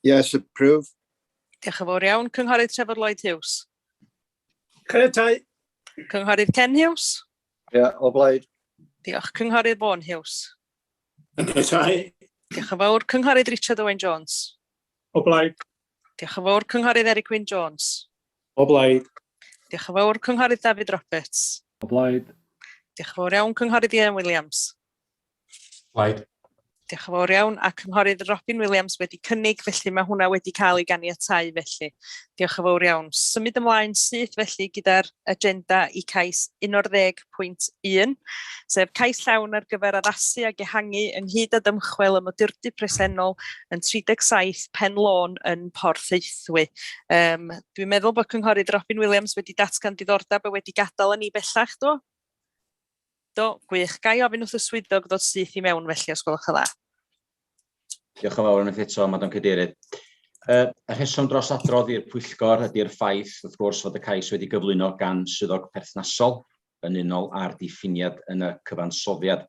Yes, approve. Diolch yn fawr iawn. Cynghorydd Trevor Lloyd Hughes. Caniatáu. Cynghorydd Ken Hughes. O blaid. Diolch. Cynghorydd Vaughan Hughes. Caniatáu. Diolch yn fawr. Cynghorydd Richard Owen Jones. O blaid. Diolch yn fawr. Cynghorydd Eric Wyn Jones. O blaid. Diolch yn fawr. Cynghorydd David Roberts. O blaid. Diolch yn fawr iawn. Cynghorydd Ian Williams. Blaid. Diolch yn fawr iawn. A cynghorydd Robin Williams wedi cynnig, felly mae hwnna wedi cael ei ganiatáu felly. Diolch yn fawr iawn. Symud ymlaen syth felly gyda'r agenda i cais 11.1, sef cais llawn ar gyfer addasu ac ehangu ynghyd â dymchwel y modurdy presennol yn 37 Pen Lôn yn Porth Eithwy. Dwi'n meddwl bod cynghorydd Robin Williams wedi datgan diddordeb a wedi gadael yn ei bellach, do? Do, gwych. Gai ofyn wrth y swyddog ddod syth i mewn felly, os gwelwch yn dda. Diolch yn fawr unwaith eto, Madam Cadeirydd. Y rheswm dros adrodd i'r Pwyllgor ydy'r ffaith, wrth gwrs, fod y cais wedi gyflwyno gan swyddog perthnasol yn unol â'r diffiniad yn y cyfansoddiad.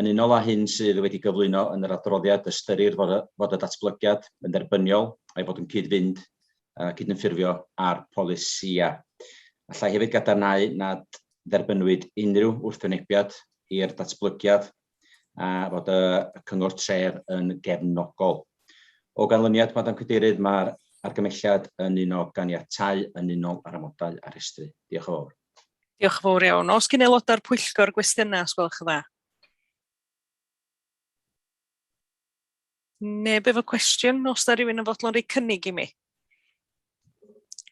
Yn unol â hyn sydd wedi gyflwyno yn yr adroddiad, ystyrir fod y datblygiad yn dderbyniol a'i fod yn cyd-fynd, cyd-ffurfio ar polisia. Allai hefyd gadarnhau nad dderbynwyd unrhyw wrthwynebiad i'r datblygiad a fod y cyngor tref yn gefnogol. O ganlyniad, Madam Cadeirydd, mae'r argymelliad yn un o ganiatáu yn unol ar amodau a rhestru. Diolch yn fawr. Diolch yn fawr iawn. Os gyn aelodau'r Pwyllgor gwestiynau, os gwelwch yn dda? Neb efo cwestiwn, os da rhywun yn fodlon rhoi cynnig i mi?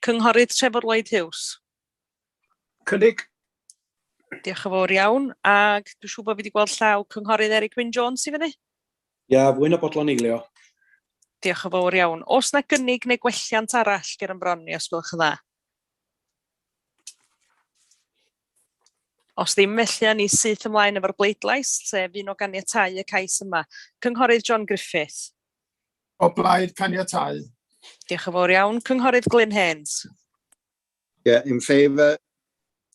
Cynghorydd Trefor Lloyd Hughes. Cynnig. Diolch yn fawr iawn, ac dwi'n siŵr bod fi wedi gweld llaw cynghorydd Eric Wyn Jones i fyny? Ia, fwy na bodlon eilio. Diolch yn fawr iawn. Os na gynnig neu gwelliant arall ger yn bronni, os gwelwch yn dda? Os ddim felly, ni syth ymlaen efo'r bleidlais, sef un o ganiatáu y cais yma. Cynghorydd John Griffith. O blaid caniatáu. Diolch yn fawr iawn. Cynghorydd Glyn Haynes. Yeah, in favour.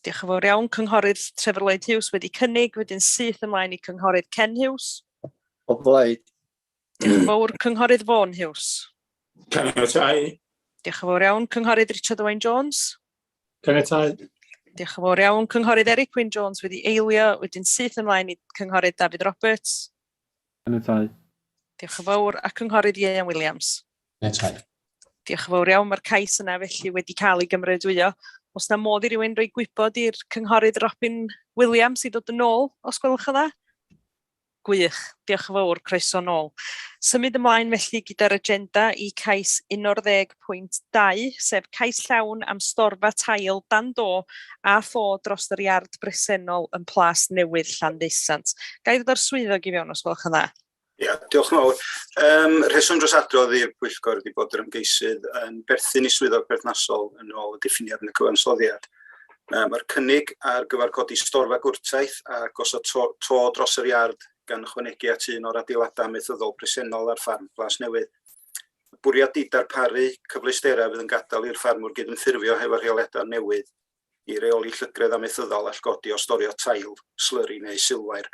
Diolch yn fawr iawn. Cynghorydd Trefor Lloyd Hughes wedi cynnig, wedyn syth ymlaen i cynghorydd Ken Hughes. O blaid. Diolch yn fawr. Cynghorydd Vaughan Hughes. Caniatáu. Diolch yn fawr iawn. Cynghorydd Richard Owen Jones. Caniatáu. Diolch yn fawr iawn. Cynghorydd Eric Wyn Jones wedi eilio, wedyn syth ymlaen i cynghorydd David Roberts. Caniatáu. Diolch yn fawr. A cynghorydd Ian Williams. Caniatáu. Diolch yn fawr iawn. Mae'r cais yna felly wedi cael ei gymrydwyo. Os na modd i rywun roi gwybod i'r cynghorydd Robin Williams i ddod yn ôl, os gwelwch yn dda? Gwych, diolch yn fawr, croeso nôl. Symud ymlaen felly gyda'r agenda i cais 11.2, sef cais llawn am storfa tail dan do a ffo dros yr iard bresennol yn Plas Newydd Llandeisant. Gai ddod o'r swyddog i fewn, os gwelwch yn dda? Ia, diolch yn fawr. Rheswm dros adrodd i'r Pwyllgor wedi bod yr ymgeisydd yn berthyn i swyddog perthnasol yn ôl y diffiniad yn y cyfansoddiad. Mae'r cynnig ar gyfer codi storfa gwrtaeth a gosod to dros yr iard gan ychwanegu at un o'r adeiladau amaethyddol presennol ar ffarm Plas Newydd. Bwriad i darparu cyfleusterau fydd yn gadael i'r ffarmwr gydymffurfio hefo'r rheoliadau newydd i reoli llygredd amaethyddol all godi o storio tail, slyri neu sylwair.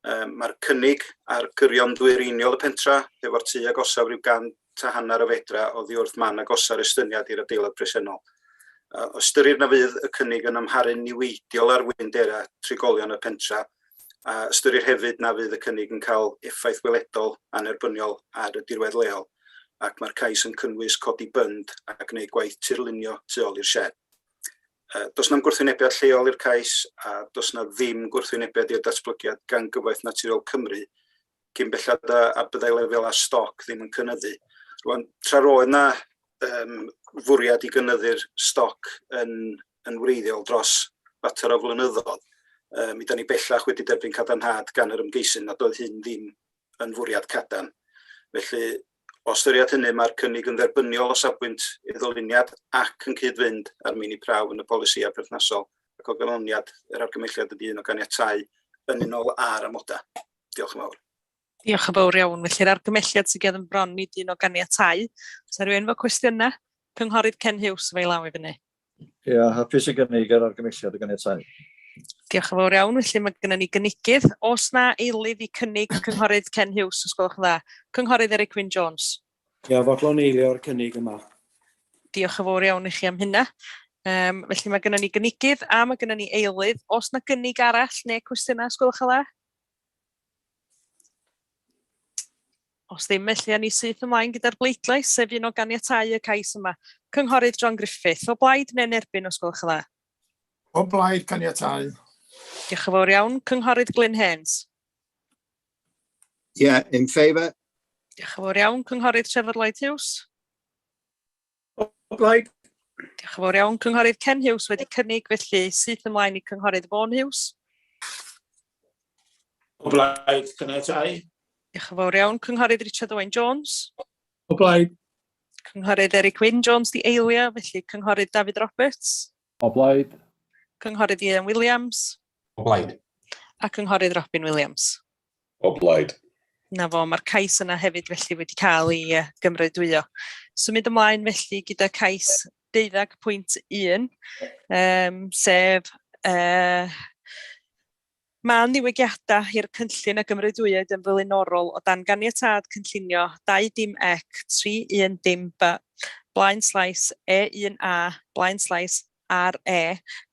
Mae'r cynnig ar gyrion dwyreiniol y pentra efo'r tŷ agosaf rhyw 100 o fedra oddi wrth man agosau'r estyniad i'r adeilad presennol. Ystyrir na fydd y cynnig yn amharu'n niweidiol ar wyndera trigolion y pentra, a ystyrir hefyd na fydd y cynnig yn cael effaith weledol anerbyniol ar y dirwedd leol, ac mae'r cais yn cynnwys codi bynd a gwneud gwaith tirlunio tu ôl i'r shed. Does na'm gwrthwynebiad lleol i'r cais a does na ddim gwrthwynebiad i'r datblygiad gan Gyfoeth Naturiol Cymru, cyn bellad a byddai lefel a stoc ddim yn cynyddu. Rwan, tra roedd na fwriad i gynyddu'r stoc yn wreiddiol dros fater o flynyddoedd, mi da ni bellach wedi derbyn cadarnhad gan yr ymgeisydd nad oedd hyn ddim yn fwriad cadarn. Felly, o ystyried hynny, mae'r cynnig yn dderbyniol o safbwynt i ddyluniad ac yn cyd-fynd ar mini prawf yn y polisia perthnasol, ac o ganlyniad yr argymelliad ydy un o ganiatáu yn unol ar amodau. Diolch yn fawr. Diolch yn fawr iawn. Felly'r argymelliad sydd gen yn bron nid un o ganiatáu. Oes rhywun efo cwestiynau? Cynghorydd Ken Hughes fe law i fyny. Ia, hapus i gynnig yr argymelliad o ganiatáu. Diolch yn fawr iawn. Felly mae gennym ni gynigydd. Os na eilydd i cynnig cynghorydd Ken Hughes, os gwelwch yn dda. Cynghorydd Eric Wyn Jones. Ia, fodlon eilio'r cynnig yma. Diolch yn fawr iawn i chi am hynna. Felly mae gennym ni gynigydd a mae gennym ni eilydd. Os na gynnig arall neu cwestiynau, os gwelwch yn dda? Os ddim, felly ni syth ymlaen gyda'r bleidlais, sef un o ganiatáu y cais yma. Cynghorydd John Griffith, o blaid neu'n erbyn, os gwelwch yn dda? O blaid caniatáu. Diolch yn fawr iawn. Cynghorydd Glyn Haynes. Yeah, in favour. Diolch yn fawr iawn, Cynghorydd Trevor Lloyd Hughes. O blaid. Diolch yn fawr iawn, Cynghorydd Ken Hughes wedi cynnig, felly syth ymlaen i Cynghorydd Vaughan Hughes. O blaid, caniatáu. Diolch yn fawr iawn, Cynghorydd Richard Owen Jones. O blaid. Cynghorydd Eric Wyn Jones di eilio, felly Cynghorydd David Roberts. O blaid. Cynghorydd Ian Williams. O blaid. A Cynghorydd Robin Williams. O blaid. Na fo, mae'r cais yna hefyd felly wedi cael ei gymrydwyo. Symud ymlaen felly gyda cais 12.1, sef mae'n ddiwygiadau i'r cynllun a gymrydwyed yn flaenorol o dan ganiatad cynllunio 2.ec 3.1.b, blaen slais E1A, blaen slais RE,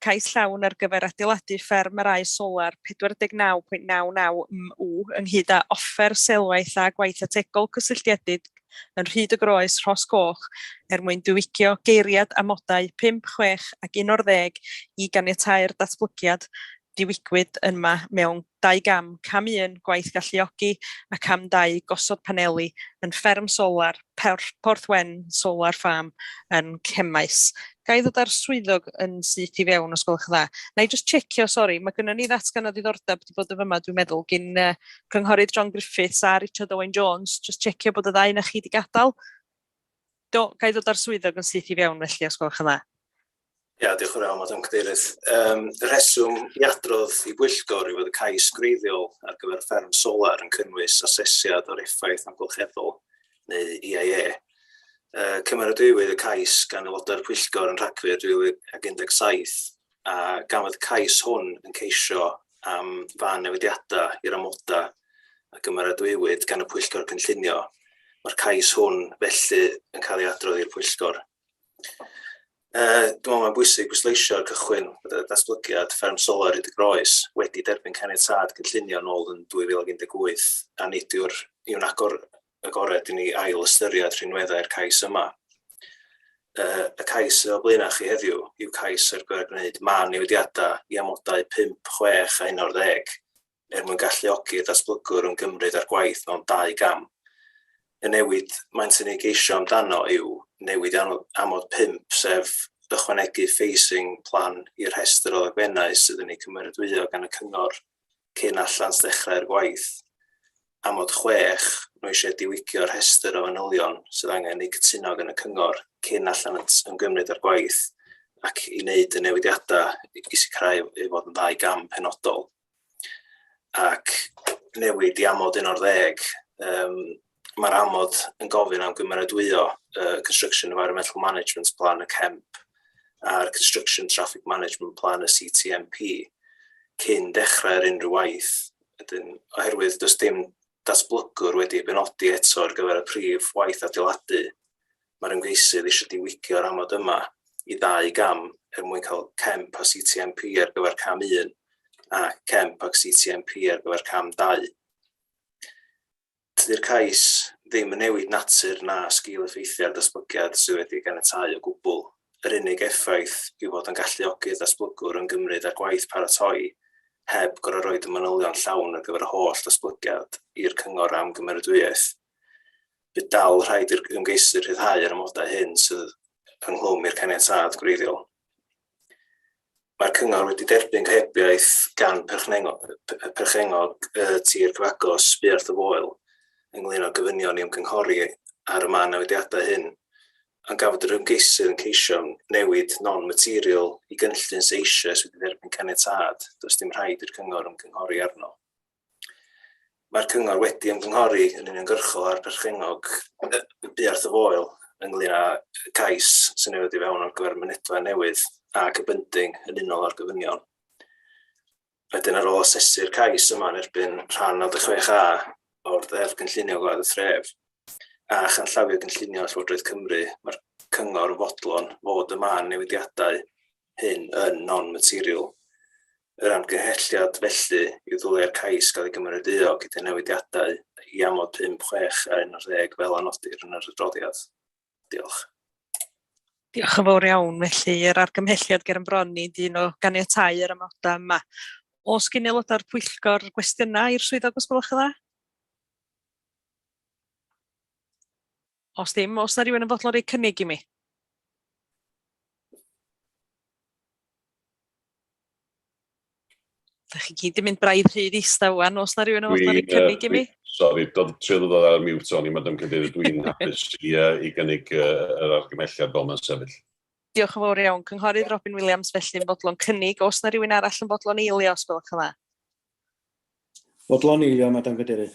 cais llawn ar gyfer adeiladu fferm yr aes solar 49.99 MW ynghyd â offer selwaith a gwaith ategol cysylltiedig yn Rhyd y Groes, Rhosgoch, mwyn diwygio geiriad amodau 5, 6 ac 11 i ganiatau'r datblygiad diwygwyd yma mewn 2 gam, cam 1 gwaith galluogi a cam 2 gosod paneli yn fferm solar Porthwen Solar Farm yn Cemais. Ga i ddod ar swyddog yn syth i fewn os gwelwch yn dda. Na i just checio, sori, mae gynnon ni ddatgan o ddiddordeb wedi bod yn fyma, dwi'n meddwl, gyn Cynghorydd John Griffiths a Richard Owen Jones, just checio bod y ddau na chi wedi gadael. Do, ga i ddod ar swyddog yn syth i fewn felly os gwelwch yn dda. Ia, diolch yn fawr, Madam Cadeirydd. Y rheswm i adrodd i Pwyllgor i fod y cais gwreiddiol ar gyfer fferm solar yn cynnwys asesiad o'r effaith amgylcheddol, neu EIA. Cymeradwywyd y cais gan aelodau'r Pwyllgor yn Rhagfyr 2017 a gafodd y cais hwn yn ceisio am fan newidiadau i'r amodau a gymeradwywyd gan y Pwyllgor cynllunio. Mae'r cais hwn felly yn cael ei adrodd i'r Pwyllgor. Dwi'n meddwl mae'n bwysig bwysleisio'r cychwyn bod y datblygiad fferm solar Rhyd y Groes wedi derbyn caniatâd cynllunio nôl yn 2018 a nid yw'n agored i ni ail ystyried rhinweddau'r cais yma. Y cais o blaenau chi heddiw yw cais ar gyfer gwneud man newidiadau i amodau 5, 6 a 11 mwyn galluogi datblygwr yn gymryd ar gwaith mewn 2 gam. Y newid mae'n sy'n ei geisio amdano yw newid amod 5 sef ychwanegu facing plan i'r rhestr o ddogfennau sydd yn ei cymeradwyo gan y cyngor cyn allan dechrau'r gwaith. Amod 6, nhw eisiau diwygio'r rhestr o fanylion sydd angen ei cytuno gan y cyngor cyn allan yn gymryd ar gwaith ac i wneud y newidiadau i sicrhau ei fod yn 2 gam penodol. Ac newid i amod 11, mae'r amod yn gofyn am gymeradwyo Construction Environmental Management Plan, y CEMP, a'r Construction Traffic Management Plan, y CTMP, cyn dechrau'r unrhyw waith. Oherwydd does dim datblygwr wedi benodi eto ar gyfer y prif waith adeiladu, mae'r ymgeisydd eisiau diwygio'r amod yma i 2 gam mwyn cael CEMP a CTMP ar gyfer cam 1 a CEMP a CTMP ar gyfer cam 2. Tydi'r cais ddim yn newid natur na sgil effeithiau'r datblygiad sydd wedi ganiatáu o gwbl. Yr unig effaith yw fod yn galluogi datblygwr yn gymryd ar gwaith paratoi heb gorfod roid y manylion llawn ar gyfer y holl datblygiad i'r cyngor am gymeradwyaeth. Bydd dal rhaid i'r ymgeisydd rhyddhau ar amodau hyn sydd ynghlwm i'r caniatâd gwreiddiol. Mae'r cyngor wedi derbyn gohebiaeth gan perchengog tir cyfagos Buarth y Foel ynglŷn â gofynion i ymgynghori ar y man newidiadau hyn, ond gafodd yr ymgeisydd yn ceisio newid non-material i gynllun seisiau sydd wedi derbyn caniatâd, does dim rhaid i'r cyngor ymgynghori arno. Mae'r cyngor wedi ymgynghori yn uniongyrchol ar perchengog Buarth y Foel ynglŷn â cais sy'n newid i fewn ar gyfer mynedfa newydd a gybynding yn unol ar gofynion. Wedyn ar ôl asesu'r cais yma yn erbyn rhan 96A o'r ddeddf gynllunio Gwlad y Thref a chanllawio gynllunio Llywodraeth Cymru, mae'r cyngor yn fodlon fod y man newidiadau hyn yn non-material. Yr amgylchiad felly yw ddylai'r cais gael ei gymeradwyo gyda newidiadau i amod 5, 6 a 11 fel anodir yn yr adroddiad. Diolch. Diolch yn fawr iawn, felly yr argymhelliad ger yn bron ni dyn o ganiatáu yr amodau yma. Os gen aelodau'r Pwyllgor gwestiynau i'r swyddog os gwelwch yn dda? Os dim, os na rhywun yn fodlon rhoi cynnig i mi? Da chi gyd yn mynd braidd rhyd ista wan, os na rhywun yn fodlon rhoi cynnig i mi? Sori, trio ddod ar mute o'n i, Madam Cadeirydd, dwi'n hapus i gynnig yr argymelliad fel ma'n sefyll. Diolch yn fawr iawn. Cynghorydd Robin Williams felly yn fodlon cynnig. Os na rhywun arall yn fodlon eilio, os gwelwch yn dda? Fodlon eilio, Madam Cadeirydd.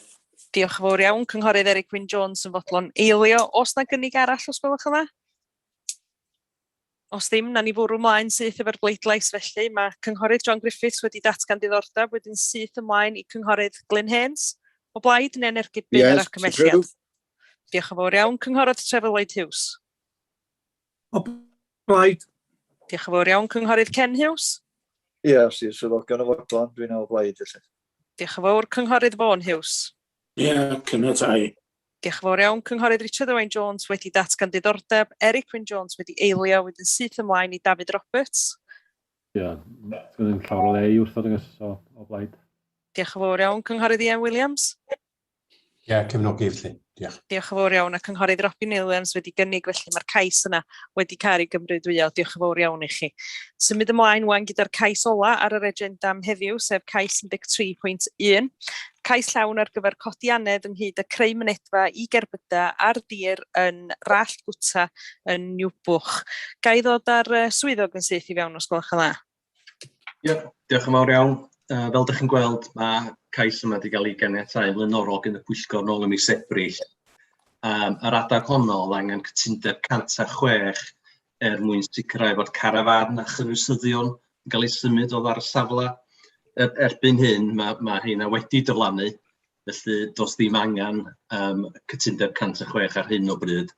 Diolch yn fawr iawn. Cynghorydd Eric Wyn Jones yn fodlon eilio. Os na gynnig arall, os gwelwch yn dda? Os ddim, na ni fwrw mlaen syth efo'r bleidlais felly. Mae Cynghorydd John Griffiths wedi datgan diddordeb, wedyn syth ymlaen i Cynghorydd Glyn Haynes. O blaid neu'n erbyn yr argymelliad? Diolch yn fawr iawn. Cynghorydd Trevor Lloyd Hughes. O blaid. Diolch yn fawr iawn. Cynghorydd Ken Hughes. Ie, sy'n swyddogion y fodlon, dwi'n o blaid. Diolch yn fawr. Cynghorydd Vaughan Hughes. Ie, caniatáu. Diolch yn fawr iawn. Cynghorydd Richard Owen Jones wedi datgan diddordeb. Eric Wyn Jones wedi eilio, wedyn syth ymlaen i David Roberts. Ie, gyda'n llawer o le i wrthod o blaid. Diolch yn fawr iawn. Cynghorydd Ian Williams. Ie, cefnogi felly. Diolch. Diolch yn fawr iawn. A Cynghorydd Robin Williams wedi gynnig, felly mae'r cais yna wedi cael ei gymrydwyo. Diolch yn fawr iawn i chi. Symud ymlaen wan gyda'r cais ola ar yr agenda am heddiw, sef cais 13.1. Cais llawn ar gyfer codi anedd ynghyd â creu mynedfa i gerbyda ar dir yn Rallt Gwta yn Niwbwch. Ga i ddod ar swyddog yn syth i fewn os gwelwch yn dda? Ie, diolch yn fawr iawn. Fel ydych chi'n gweld, mae cais yma wedi cael ei ganiatáu flaenorol gan y Pwyllgor nôl ym mis Ebrill. Yr adag honno angen cytundeb 106 mwyn sicrhau fod carafan a chynwysyddion yn cael ei symud o ddar y safle. Erbyn hyn, mae hynna wedi dyflannu, felly does ddim angen cytundeb 106 ar hyn o bryd.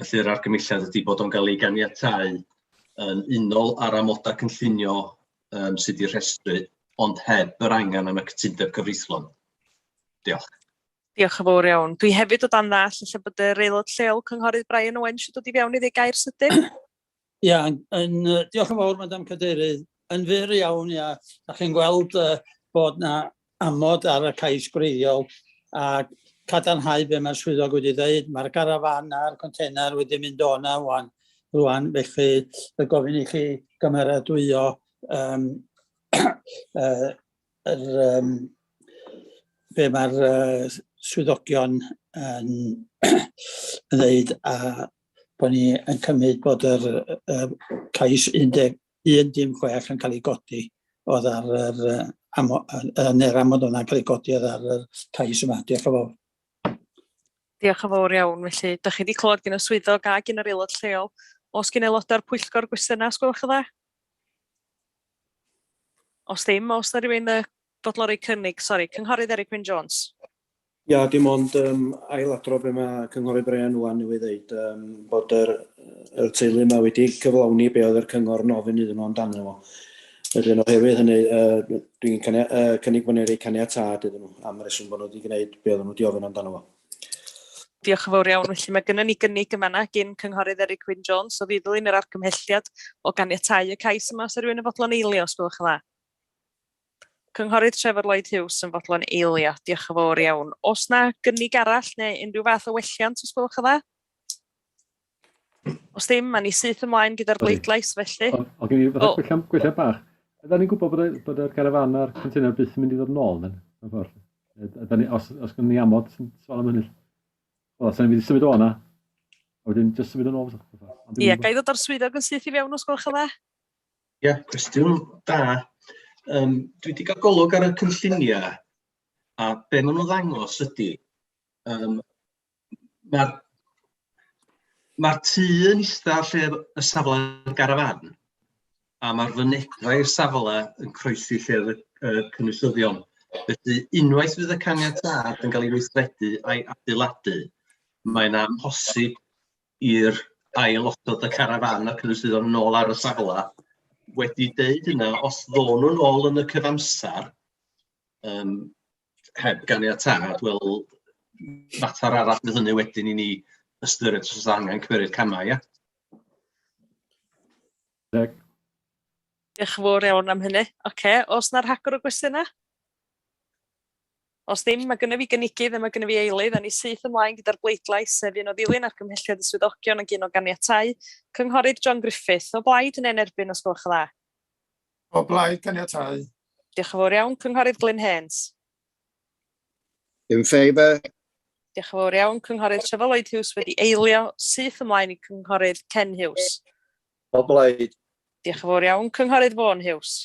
Felly'r argymelliad ydy bod o'n cael ei ganiatáu yn unol ar amodau cynllunio sydd i'r rhestru, ond heb yr angen am y cytundeb cyfreithlon. Diolch. Diolch yn fawr iawn. Dwi hefyd o dan ddall lle bod yr aelod lleol Cynghorydd Brian Owen eisiau dod i fewn i ddeg gair sydyn. Ia, diolch yn fawr, Madam Cadeirydd. Yn fyr iawn, ia. Da chi'n gweld bod na amod ar y cais gwreiddiol a cadarnhau be mae'r swyddog wedi dweud. Mae'r garafan a'r container wedi mynd o'na rwan, felly y gofyn i chi gymeradwyo be mae'r swyddogion yn dweud a bod ni yn cymryd bod yr cais 116 yn cael ei godi oedd ar yr amod yna'n cael ei godi oedd ar y cais yma. Diolch yn fawr. Diolch yn fawr iawn. Felly, da chi wedi clywed gen y swyddog a gen yr aelod lleol. Os gen aelodau'r Pwyllgor gwestiynau, os gwelwch yn dda? Os ddim, os na rhywun fodlon rhoi cynnig, Cynghorydd Eric Wyn Jones. Ia, dim ond ailadro be mae Cynghorydd Brian Owen wedi dweud, bod yr teulu yma wedi cyflawni be oedd yr cyngor yn ofyn iddyn nhw amdano fo. Wedyn oherwydd hynny, dwi'n cynnig bod ni'n rhoi caniatâd iddyn nhw am reswm bod nhw wedi gwneud be oedd nhw wedi ofyn amdano fo. Diolch yn fawr iawn. Felly mae gennym ni gynnig yma gyn Cynghorydd Eric Wyn Jones o ddilyn yr argymhelliad o ganiatáu y cais yma. Os rhywun yn fodlon eilio, os gwelwch yn dda. Cynghorydd Trevor Lloyd Hughes yn fodlon eilio. Diolch yn fawr iawn. Os na gynnig arall neu unrhyw fath o welliant, os gwelwch yn dda? Os ddim, mae ni syth ymlaen gyda'r bleidlais felly. O, gen i gwella bach. Ydda ni'n gwybod bod yr garafan a'r container byth yn mynd i ddod yn ôl? Os gen ni amod sy'n sôn am hynny? O, sa'n mynd i symud o'na? A wedyn just symud yn ôl? Ie, ga i ddod o'r swyddog yn syth i fewn os gwelwch yn dda? Ie, cwestiwn da. Dwi wedi cael golwg ar y cynlluniau a be maen nhw'n ddangos ydy mae'r tŷ yn eistedd lle y safle garafan a mae'r fynedfa i'r safle yn croesi lle y cynwysyddion. Felly unwaith fydd y caniatâd yn cael ei weithredu a'i adeiladu, mae'n amhosib i'r ailosod y carafan a cynwysyddion yn ôl ar y safle. Wedi deud yna, os ddo'n nhw'n ôl yn y cyfamsar, heb ganiatâd, wel, mater arall bydd hynny wedyn i ni ystyried os angen cymryd camau, ia? Diolch yn fawr iawn am hynny. Oce, os na'r rhagor o gwestiynau? Os ddim, mae gynnu fi gynigydd a mae gynnu fi eilydd, a ni syth ymlaen gyda'r bleidlais sef un o ddilyn ar gymhelliad y swyddogion ac un o ganiatau. Cynghorydd John Griffith, o blaid yn erbyn os gwelwch yn dda. O blaid ganiatau. Diolch yn fawr iawn, Cynghorydd Glyn Haynes. In favour. Diolch yn fawr iawn, Cynghorydd Trefor Lloyd Hughes wedi eilio syth ymlaen i Cynghorydd Ken Hughes. O blaid. Diolch yn fawr iawn, Cynghorydd Vaughan Hughes.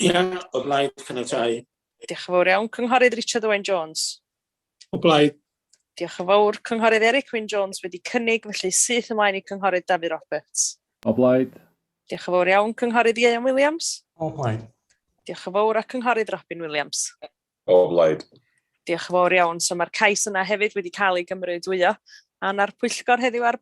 Ia, o blaid caniatau. Diolch yn fawr iawn, Cynghorydd Richard Owen Jones. O blaid. Diolch yn fawr, Cynghorydd Eric Wyn Jones wedi cynnig, felly syth ymlaen i Cynghorydd David Roberts. O blaid. Diolch yn fawr iawn, Cynghorydd Ieuan Williams. O blaid. Diolch yn fawr a Cynghorydd Robin Williams. O blaid. Diolch yn fawr iawn, so mae'r cais yna hefyd wedi cael ei gymrydwyo. A na'r pwyllgor heddiw ar